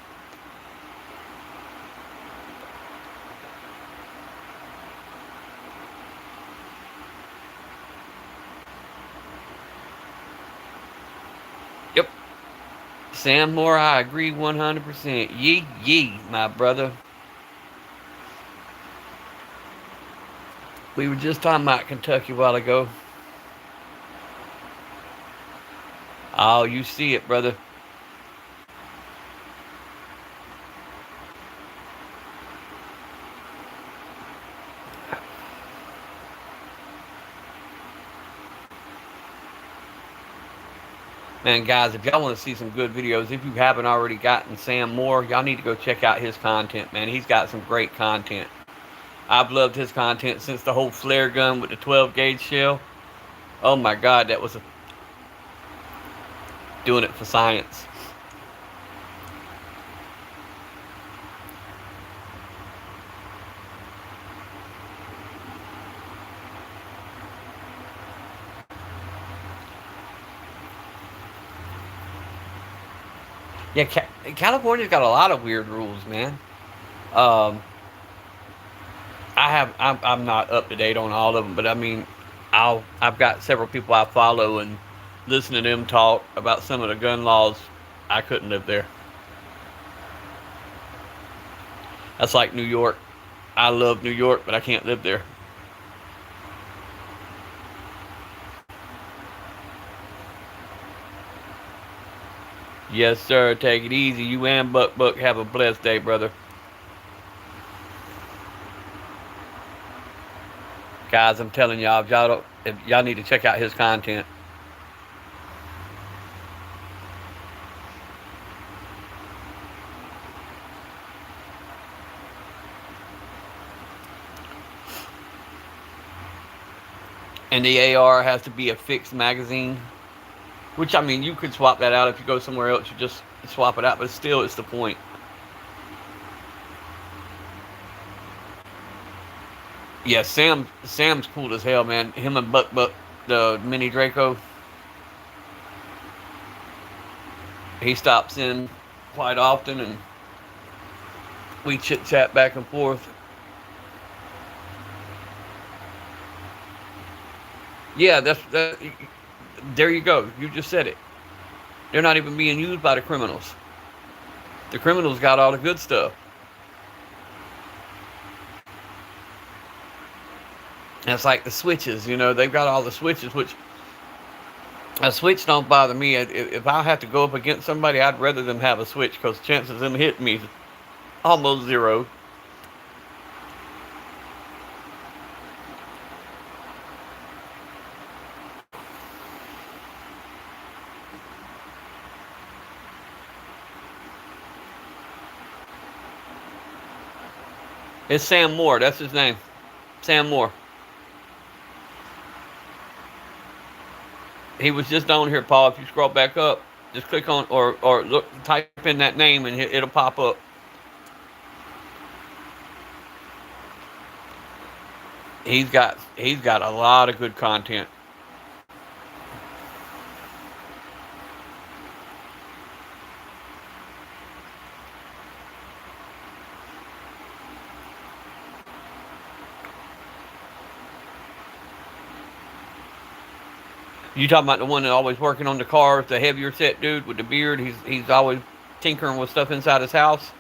Yep. Sam Moore, I agree 100%. Yee, my brother. We were just talking about Kentucky a while ago. Oh, you see it, brother. Man, guys, if y'all want to see some good videos, if you haven't already gotten Sam Moore, y'all need to go check out his content, man. He's got some great content. I've loved his content since the whole flare gun with the 12 gauge shell. Oh my God, that was doing it for science. Yeah, California's got a lot of weird rules, man. I'm not up to date on all of them, but I mean, I've got several people I follow and listen to them talk about some of the gun laws. I couldn't live there. That's like New York. I love New York, but I can't live there. Yes, sir. Take it easy. You and Buck have a blessed day, brother. Guys, I'm telling y'all, if y'all need to check out his content. And the AR has to be a fixed magazine, which I mean, you could swap that out if you go somewhere else. You just swap it out, but still, it's the point. Yeah, Sam's cool as hell, man. Him and Buck, the mini Draco, he stops in quite often, and we chit chat back and forth. Yeah, that's that. There you go. You just said it. They're not even being used by the criminals. The criminals got all the good stuff. It's like the switches, they've got all the switches, which a switch don't bother me. If I have to go up against somebody, I'd rather them have a switch because chances of them hitting me is almost zero. It's Sam Moore. That's his name. Sam Moore. He was just on here, Paul. If you scroll back up, just click on or look, type in that name and it'll pop up. He's got a lot of good content. You talking about the one that always working on the cars, the heavier set dude with the beard? He's always tinkering with stuff inside his house.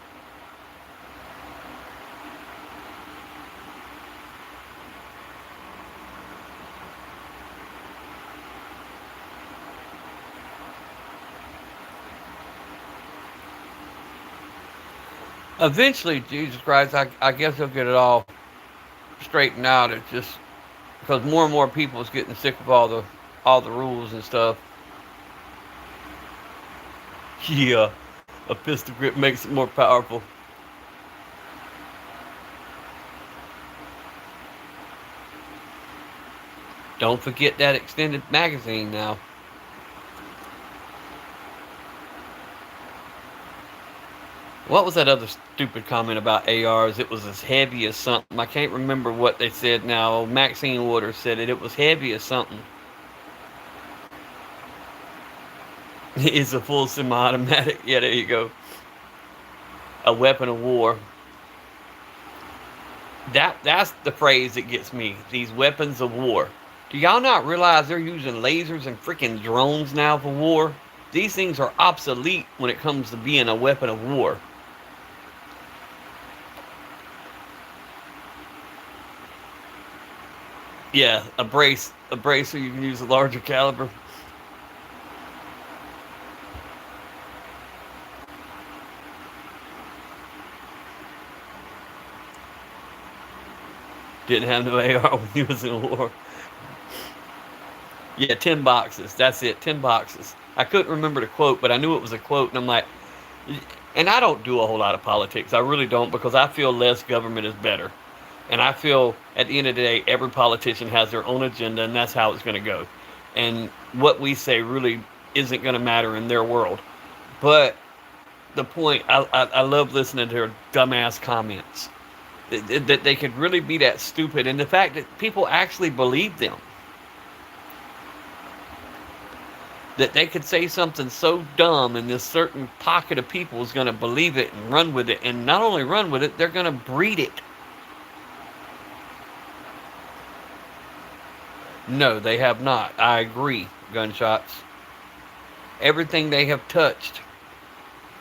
Eventually, Jesus Christ, I guess he'll get it all straightened out. It's just because more and more people is getting sick of all the rules and stuff. Yeah, a pistol grip makes it more powerful. Don't forget that extended magazine now. What was that other stupid comment about ARs? It was as heavy as something. I can't remember what they said now. Maxine Waters said it. It was heavy as something. It's a full semi-automatic. Yeah, there you go. A weapon of war. That's the phrase that gets me. These weapons of war. Do y'all not realize they're using lasers and freaking drones now for war? These things are obsolete when it comes to being a weapon of war. Yeah, a brace so you can use a larger caliber. Didn't have no AR when he was in war. Yeah, 10 boxes. That's it, 10 boxes. I couldn't remember the quote, but I knew it was a quote, and I'm like, and I don't do a whole lot of politics. I really don't because I feel less government is better. And I feel at the end of the day, every politician has their own agenda, and that's how it's going to go. And what we say really isn't going to matter in their world. But the point, I love listening to their dumbass comments. That they could really be that stupid, and the fact that people actually believe them. That they could say something so dumb, and this certain pocket of people is going to believe it and run with it, and not only run with it, they're going to breed it. No, they have not. I agree. Gunshots. Everything they have touched,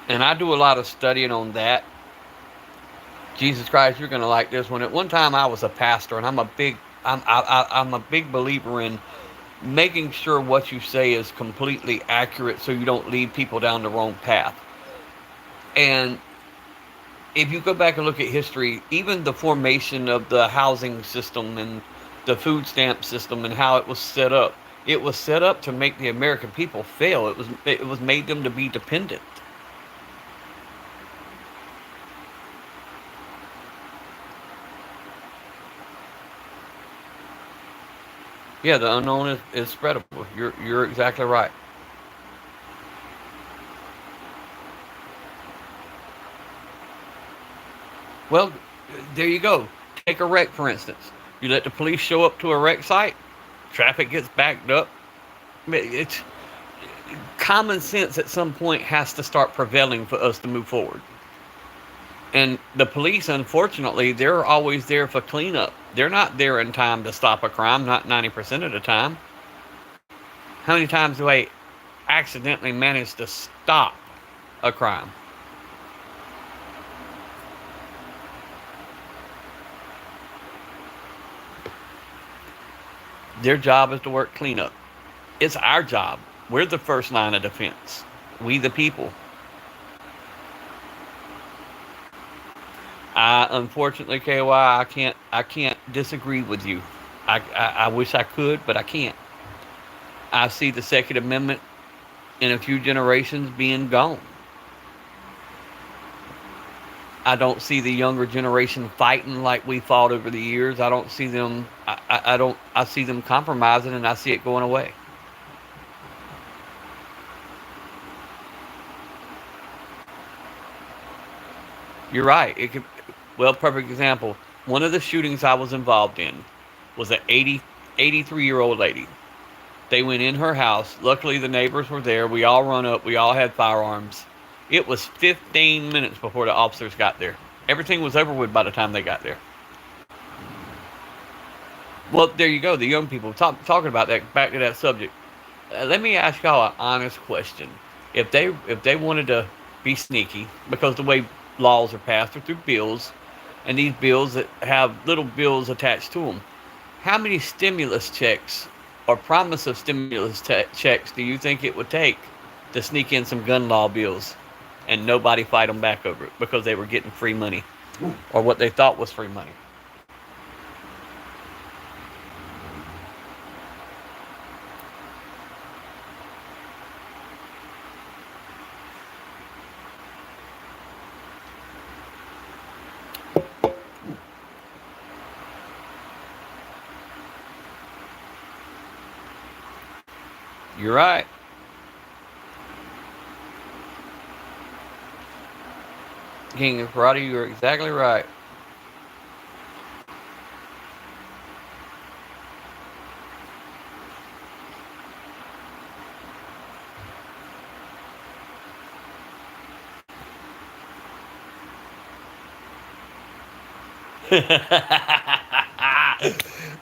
and I do a lot of studying on that. Jesus Christ, you're going to like this one. At one time, I was a pastor, and I'm a big believer in making sure what you say is completely accurate so you don't lead people down the wrong path. And if you go back and look at history, even the formation of the housing system and the food stamp system and how it was set up to make the American people fail. It was made them to be dependent. Yeah, the unknown is spreadable. You're exactly right. Well, there you go. Take a wreck, for instance. You let the police show up to a wreck site, traffic gets backed up. It's common sense at some point has to start prevailing for us to move forward. And the police, unfortunately, they're always there for cleanup. They're not there in time to stop a crime, not 90% of the time. How many times do I accidentally manage to stop a crime? Their job is to work cleanup. It's our job. We're the first line of defense. We the people. Unfortunately, KY, I can't disagree with you. I wish I could, but I can't. I see the Second Amendment in a few generations being gone. I don't see the younger generation fighting like we fought over the years. I don't see them. I don't. I see them compromising, and I see it going away. You're right. It could. Well, perfect example. One of the shootings I was involved in was an 83-year-old lady. They went in her house. Luckily, the neighbors were there. We all run up. We all had firearms. It was 15 minutes before the officers got there. Everything was over with by the time they got there. Well, there you go. The young people talking about that. Back to that subject. Let me ask y'all an honest question. If they wanted to be sneaky, because the way laws are passed are through bills, and these bills that have little bills attached to them, how many stimulus checks or promise of stimulus checks do you think it would take to sneak in some gun law bills and nobody fight them back over it because they were getting free money or what they thought was free money? You're right. King of Karate, you're exactly right.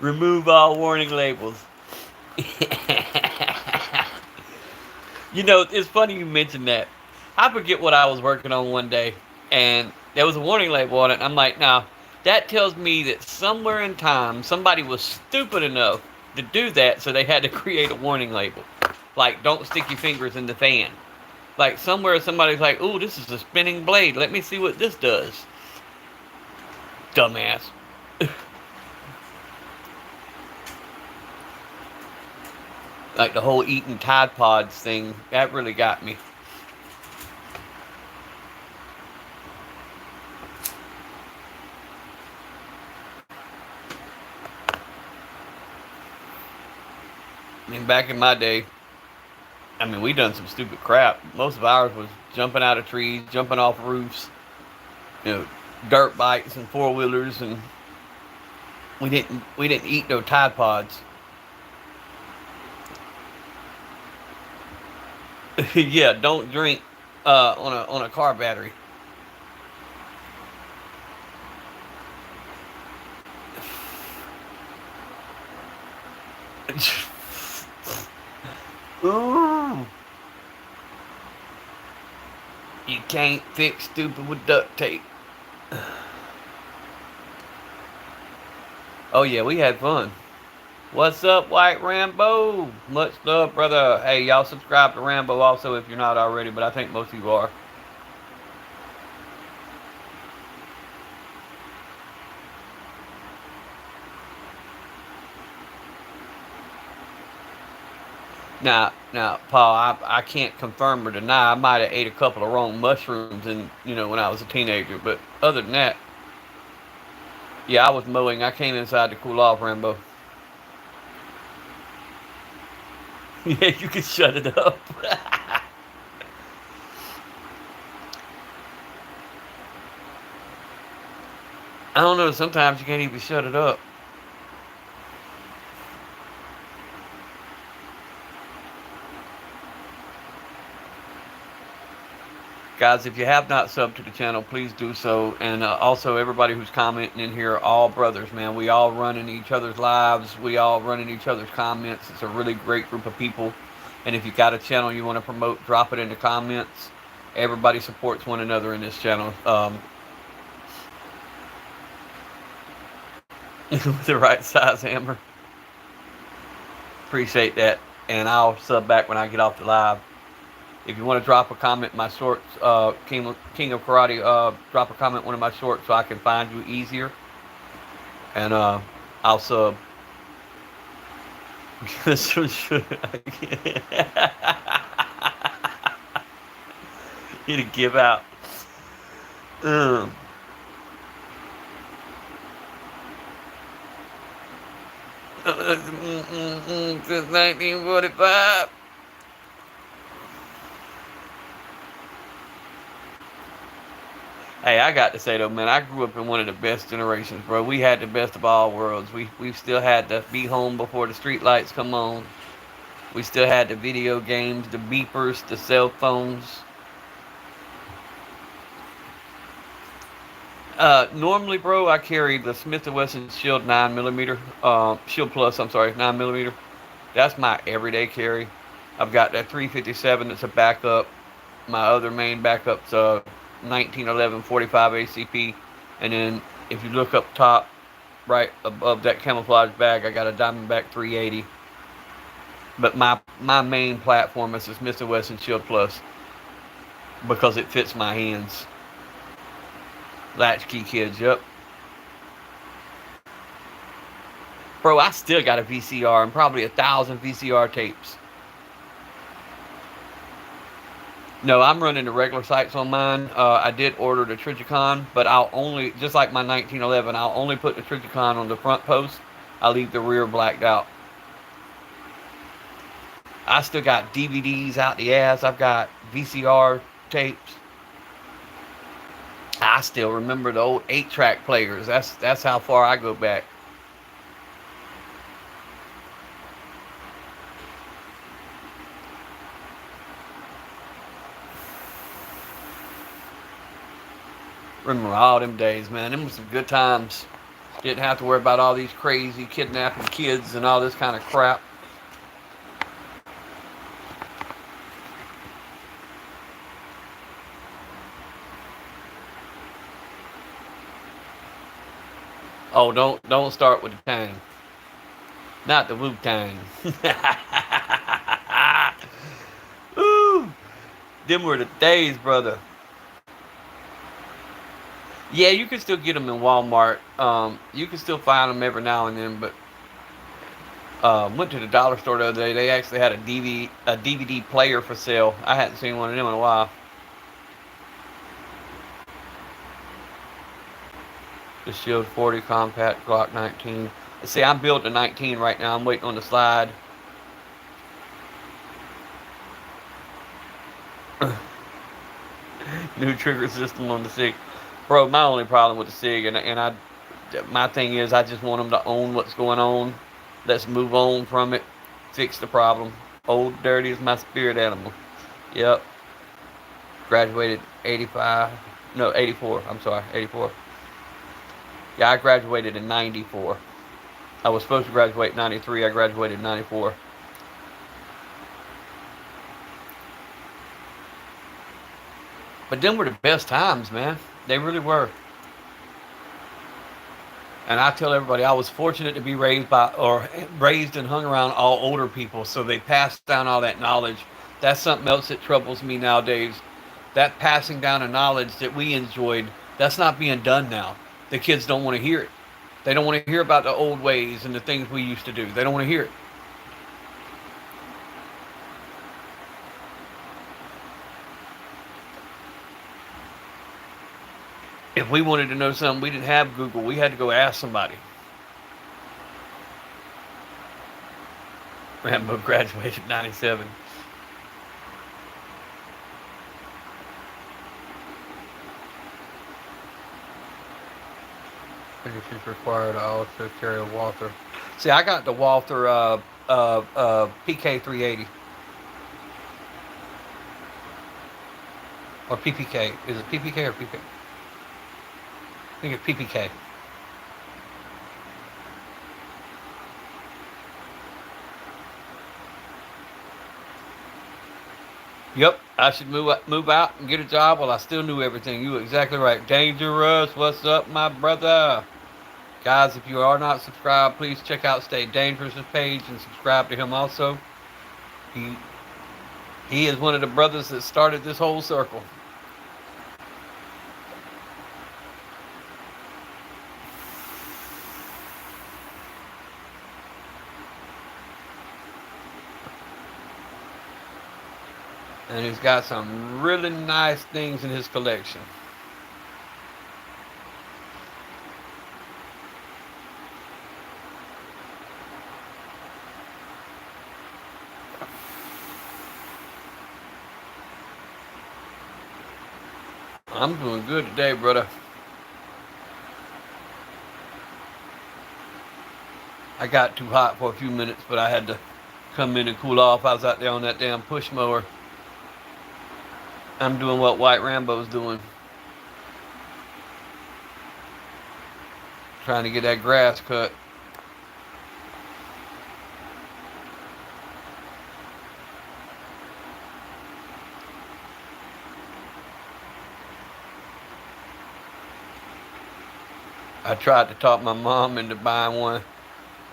Remove all warning labels. It's funny you mentioned that. I forget what I was working on one day, and there was a warning label on it. And I'm like, now, that tells me that somewhere in time, somebody was stupid enough to do that, so they had to create a warning label. Like, don't stick your fingers in the fan. Like, somewhere somebody's like, ooh, this is a spinning blade. Let me see what this does. Dumbass. Like the whole eating Tide Pods thing, that really got me. I mean, back in my day, we done some stupid crap. Most of ours was jumping out of trees, jumping off roofs, dirt bikes and four wheelers, and we didn't eat no Tide Pods. Yeah, don't drink on a car battery. Ooh. You can't fix stupid with duct tape. Oh yeah, we had fun. What's up, White Rambo? Much love, brother. Hey, y'all subscribe to Rambo also if you're not already, but I think most of you are. Now, Paul, I can't confirm or deny. I might have ate a couple of wrong mushrooms, when I was a teenager. But other than that, yeah, I was mowing. I came inside to cool off, Rambo. Yeah, you can shut it up. I don't know. Sometimes you can't even shut it up. Guys, if you have not subbed to the channel, please do so. And also, everybody who's commenting in here, all brothers, man. We all run in each other's lives. We all run in each other's comments. It's a really great group of people. And if you got a channel you want to promote, drop it in the comments. Everybody supports one another in this channel. With the right size hammer. Appreciate that. And I'll sub back when I get off the live. If you want to drop a comment in my shorts, King of Karate, drop a comment in one of my shorts so I can find you easier. And I'll sub. You to give out. 1945. Hey, I got to say though, man, I grew up in one of the best generations, bro. We had the best of all worlds. We still had to be home before the street lights come on. We still had the video games, the beepers, the cell phones. Normally, bro, I carry the Smith & Wesson Shield 9mm, Shield Plus, I'm sorry, 9mm. That's my everyday carry. I've got that 357 that's a backup. My other main backup's 1911 45 ACP. And then if you look up top, right above that camouflage bag, I got a Diamondback 380. But my main platform is the Smith & Wesson Shield Plus because it fits my hands. Latchkey kids, yep. Bro, I still got a VCR and probably 1,000 VCR tapes. No, I'm running the regular sights on mine. I did order the Trijicon, but I'll only, just like my 1911, I'll only put the Trijicon on the front post. I'll leave the rear blacked out. I still got DVDs out the ass. I've got VCR tapes. I still remember the old 8-track players. That's how far I go back. Remember all them days, man. Them was some good times. Didn't have to worry about all these crazy kidnapping kids and all this kind of crap. Oh, don't start with the Tang. Not the Wu-Tang. Ooh, them were the days, brother. Yeah, you can still get them in Walmart. You can still find them every now and then, but went to the dollar store the other day. They actually had a DVD player for sale. I hadn't seen one of them in a while. The Shield 40 compact Glock 19. See, I'm building a 19 right now. I'm waiting on the slide. New trigger system on the SIG. Bro, my only problem with the SIG, my thing is I just want them to own what's going on. Let's move on from it. Fix the problem. Old dirty is my spirit animal. Yep. Graduated 85. No, 84. I'm sorry, 84. Yeah, I graduated in 94. I was supposed to graduate in 93. I graduated in 94. But them were the best times, man. They really were. And I tell everybody I was fortunate to be raised and hung around all older people, so they passed down all that knowledge. That's something else that troubles me nowadays. That passing down of knowledge that we enjoyed, that's not being done now. The kids don't want to hear it. They don't want to hear about the old ways and the things we used to do. They don't want to hear it. If we wanted to know something, we didn't have Google. We had to go ask somebody. Rambo graduated in 97. I think she's required to also carry a Walther. See, I got the Walther PK 380. Or PPK. Is it PPK or PK? I think it's PPK. Yep, I should move out and get a job while I still knew everything. You were exactly right. Dangerous, what's up, my brother? Guys, if you are not subscribed, please check out Stay Dangerous's page and subscribe to him also. He is one of the brothers that started this whole circle. And he's got some really nice things in his collection. I'm doing good today, brother. I got too hot for a few minutes, but I had to come in and cool off. I was out there on that damn push mower. I'm doing what White Rambo's doing. Trying to get that grass cut. I tried to talk my mom into buying one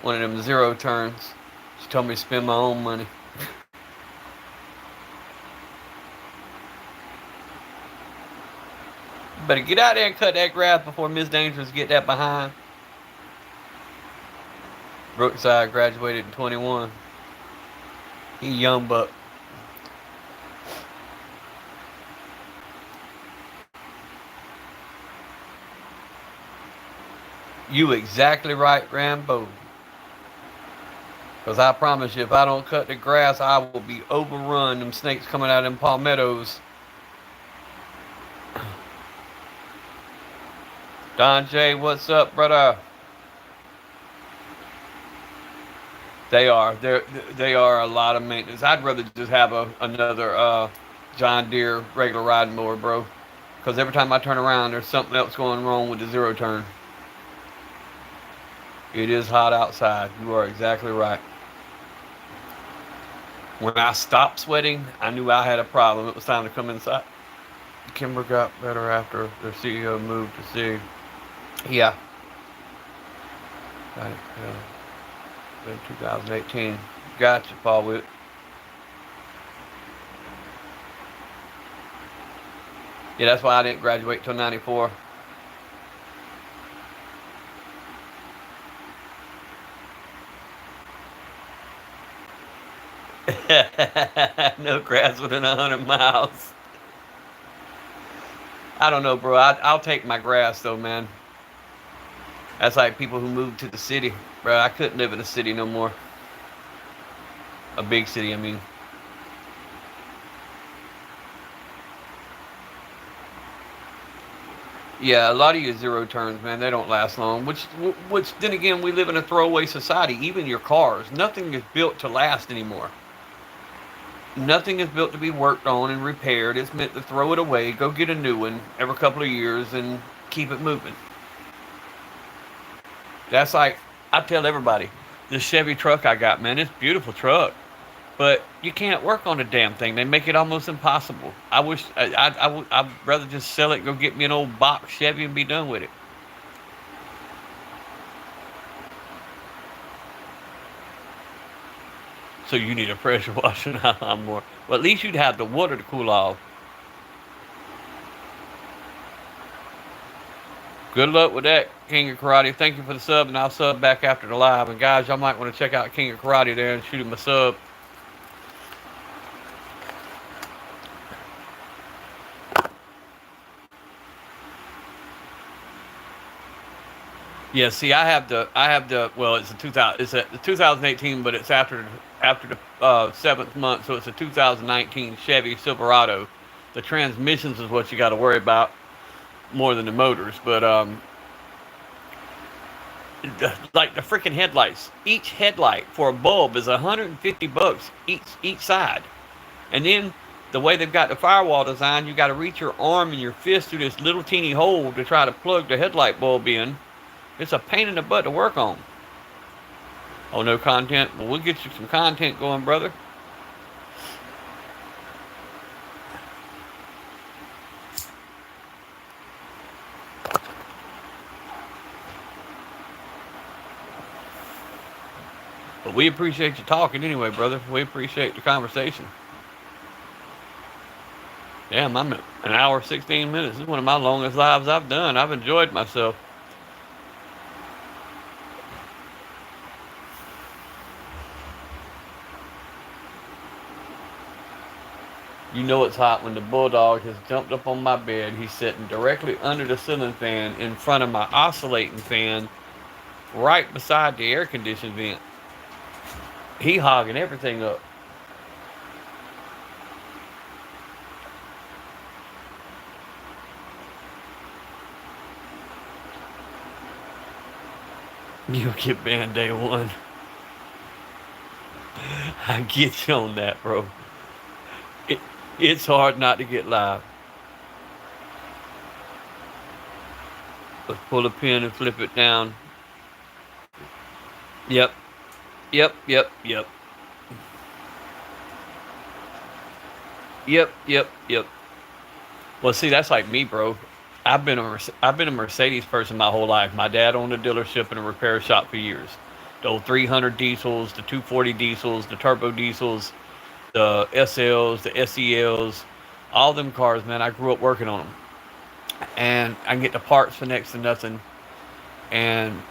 of them zero turns. She told me to spend my own money. Better get out there and cut that grass before Miss Dangerous get that behind. Brookside graduated in 21. He young buck. You exactly right, Rambo. Because I promise you, if I don't cut the grass, I will be overrun. Them snakes coming out of them palmettos. Don J, what's up, brother? They are. They are a lot of maintenance. I'd rather just have another John Deere regular riding mower, bro. Because every time I turn around, there's something else going wrong with the zero turn. It is hot outside. You are exactly right. When I stopped sweating, I knew I had a problem. It was time to come inside. Kimber got better after their CEO moved to see. Yeah. In 2018. Gotcha, Paul Witt. Yeah, that's why I didn't graduate till 94. No grass within 100 miles. I don't know, bro. I'll take my grass, though, man. That's like people who moved to the city. Bro, I couldn't live in a city no more. A big city, I mean. Yeah, a lot of your zero turns, man, they don't last long. Which then again, we live in a throwaway society. Even your cars, nothing is built to last anymore. Nothing is built to be worked on and repaired. It's meant to throw it away, go get a new one every couple of years, and keep it moving. That's like, I tell everybody, this Chevy truck I got, man, it's a beautiful truck. But you can't work on the damn thing. They make it almost impossible. I wish, I'd rather just sell it, go get me an old box Chevy and be done with it. So you need a pressure washer now. I'm more. Well, at least you'd have the water to cool off. Good luck with that, King of Karate. Thank you for the sub, and I'll sub back after the live. And guys, y'all might want to check out King of Karate there and shoot him a sub. Yeah, see, I have the. Well, it's a 2000. It's a 2018, but it's after the seventh month, so it's a 2019 Chevy Silverado. The transmissions is what you got to worry about more than the motors, but like the freaking headlights. Each headlight for a bulb is $150 each side, and then the way they've got the firewall designed, you got to reach your arm and your fist through this little teeny hole to try to plug the headlight bulb in. It's a pain in the butt to work on. Oh, no content? Well, we'll get you some content going, brother. But we appreciate you talking anyway, brother. We appreciate the conversation. Damn, I'm at an hour, 16 minutes. This is one of my longest lives I've done. I've enjoyed myself. You know it's hot when the bulldog has jumped up on my bed. He's sitting directly under the ceiling fan in front of my oscillating fan, right beside the air conditioning vent. He hogging everything up. You'll get banned day one. I get you on that, bro. It's hard not to get live. Let's pull a pin and flip it down. Yep. Yep. Yep. Yep. Yep. Yep. Yep. Well, see, that's like me, bro. I've been a Mercedes person my whole life. My dad owned a dealership and a repair shop for years. The old 300 diesels, the 240 diesels, the turbo diesels, the SLs, the SELs, all them cars, man. I grew up working on them, and I can get the parts for next to nothing. And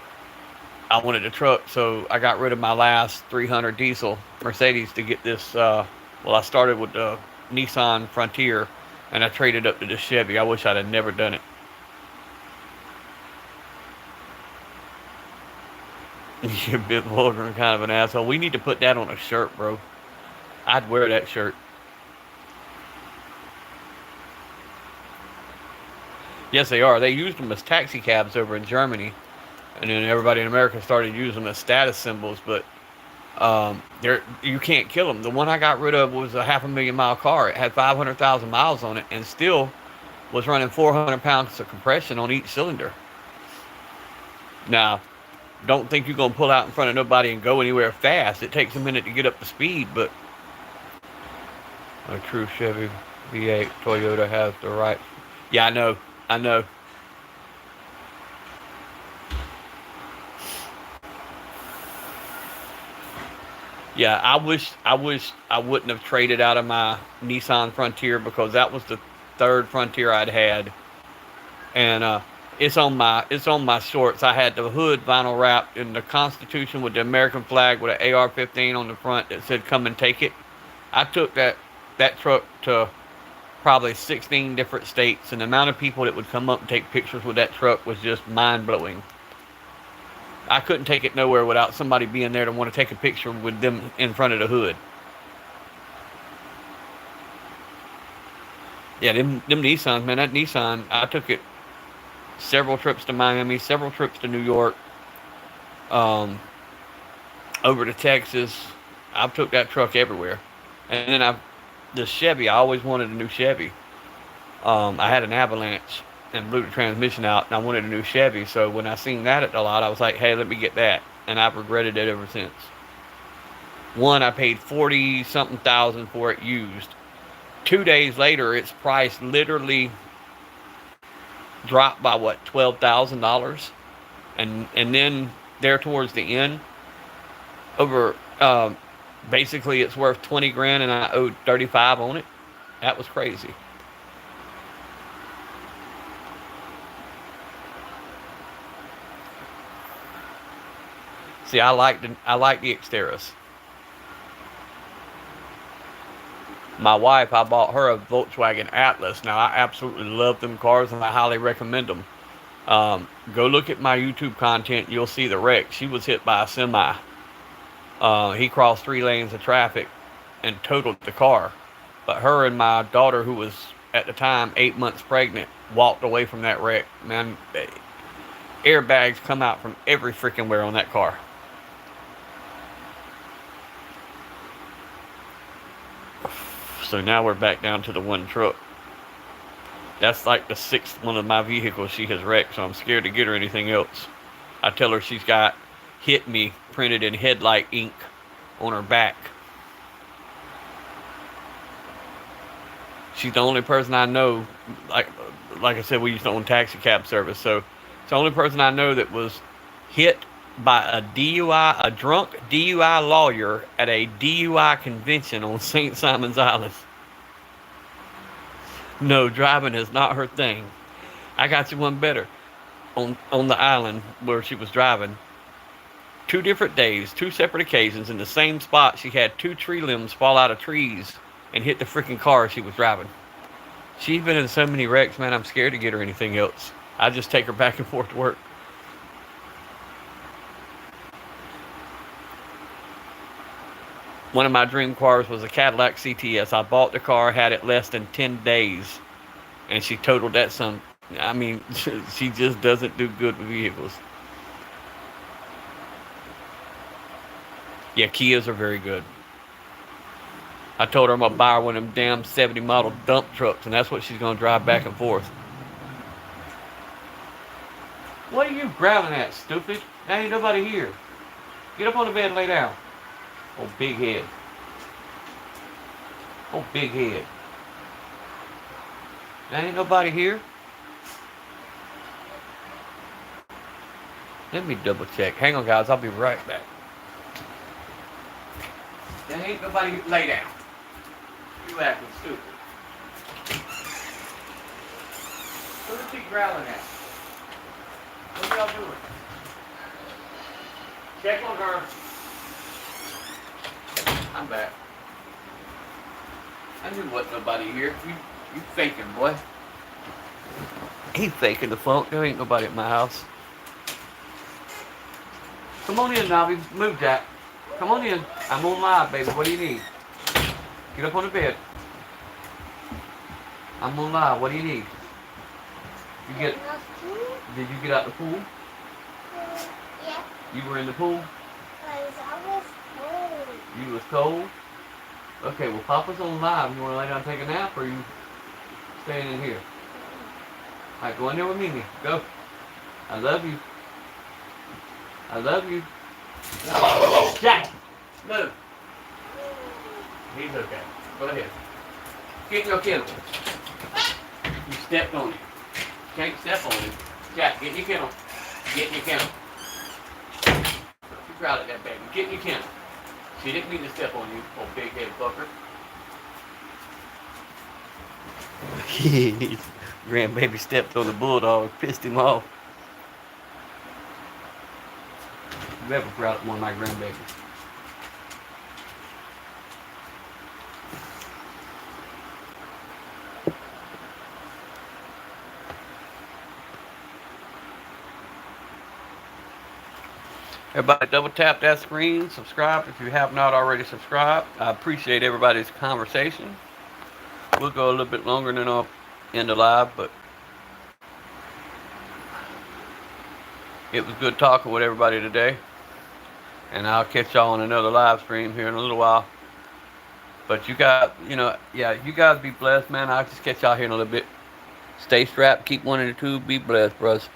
I wanted a truck, so I got rid of my last 300 diesel Mercedes to get this. Well, I started with the Nissan Frontier, and I traded up to the Chevy. I wish I'd have never done it. You're a bit vulgar and kind of an asshole. We need to put that on a shirt, bro. I'd wear that shirt. Yes, they are. They used them as taxi cabs over in Germany, and then everybody in America started using them as status symbols. But you can't kill them. The one I got rid of was a 500,000-mile car. It had 500,000 miles on it, and still was running 400 pounds of compression on each cylinder. Now, don't think you're gonna pull out in front of nobody and go anywhere fast. It takes a minute to get up to speed, but a true Chevy V8 Toyota has the right. Yeah, I know. I know. Yeah, I wish I wouldn't have traded out of my Nissan Frontier, because that was the third Frontier I'd had, and it's on my shorts. I had the hood vinyl wrapped in the Constitution with the American flag with an AR-15 on the front that said "Come and take it." I took that truck to probably 16 different states, and the amount of people that would come up and take pictures with that truck was just mind-blowing. I couldn't take it nowhere without somebody being there to want to take a picture with them in front of the hood. Yeah, them Nissans, man. That Nissan, I took it several trips to Miami, several trips to New York, over to Texas. I've took that truck everywhere. And then the Chevy, I always wanted a new Chevy. I had an Avalanche and blew the transmission out, and I wanted a new Chevy. So when I seen that at the lot, I was like, hey, let me get that. And I've regretted it ever since. One, I paid 40 something thousand for it used. 2 days later, its price literally dropped by what, $12,000, and then there towards the end, over Basically, it's worth 20 grand and I owed 35 on it. That was crazy. See, I like the Xteras. My wife, I bought her a Volkswagen Atlas. Now, I absolutely love them cars and I highly recommend them. Go look at my YouTube content. You'll see the wreck. She was hit by a semi. He crossed 3 lanes of traffic and totaled the car. But her and my daughter, who was at the time 8 months pregnant, walked away from that wreck. Man, airbags come out from every freaking where on that car. So now we're back down to the one truck. That's like the 6th one of my vehicles she has wrecked, so I'm scared to get her anything else. I tell her she's got "hit me" printed in headlight ink on her back. She's the only person I know, like I said, we used to own taxi cab service, so it's the only person I know that was hit by a DUI, a drunk DUI lawyer at a DUI convention on St. Simon's Island. No, driving is not her thing. I got you one better. On the island where she was driving, 2 different days, 2 separate occasions, in the same spot, she had 2 tree limbs fall out of trees and hit the freaking car she was driving. She's been in so many wrecks, man, I'm scared to get her anything else. I just take her back and forth to work. One of my dream cars was a Cadillac CTS. I bought the car, had it less than 10 days, and she totaled that son. I mean, she just doesn't do good with vehicles. Yeah, Kias are very good. I told her I'm going to buy her one of them damn 70 model dump trucks, and that's what she's going to drive back and forth. What are you growling at, stupid? There ain't nobody here. Get up on the bed and lay down. Oh, big head. Oh, big head. There ain't nobody here. Let me double check. Hang on, guys. I'll be right back. There ain't nobody here. Lay down. You acting stupid. Who's he growling at? What are y'all doing? Check on her. I'm back. I knew wasn't nobody here. You faking, boy. He faking the funk. There ain't nobody at my house. Come on in, Nobby. Move, Jack. Come on in. I'm on live, baby. What do you need? Get up on the bed. I'm on live. What do you need? Did you get out the pool? Yeah. You were in the pool? I was cold. You was cold? Okay, well, Papa's on live. You want to lay down and take a nap, or are you staying in here? All right, go in there with Mimi. Go. I love you. I love you. Jack, move. He's okay. Go ahead. Get in your kennel. You stepped on him. Can't step on him. Jack, get in your kennel. Get in your kennel. You proud of that baby. Get in your kennel. She didn't mean to step on you, old big head fucker. Grandbaby stepped on the bulldog, pissed him off. You ever proud of one of my grandbabies? Everybody double tap that screen, subscribe if you have not already subscribed. I appreciate everybody's conversation. We'll go a little bit longer than I'll end the live, but it was good talking with everybody today. And I'll catch y'all on another live stream here in a little while. But you guys, you guys be blessed, man. I'll just catch y'all here in a little bit. Stay strapped, keep one in the tube, be blessed, bros.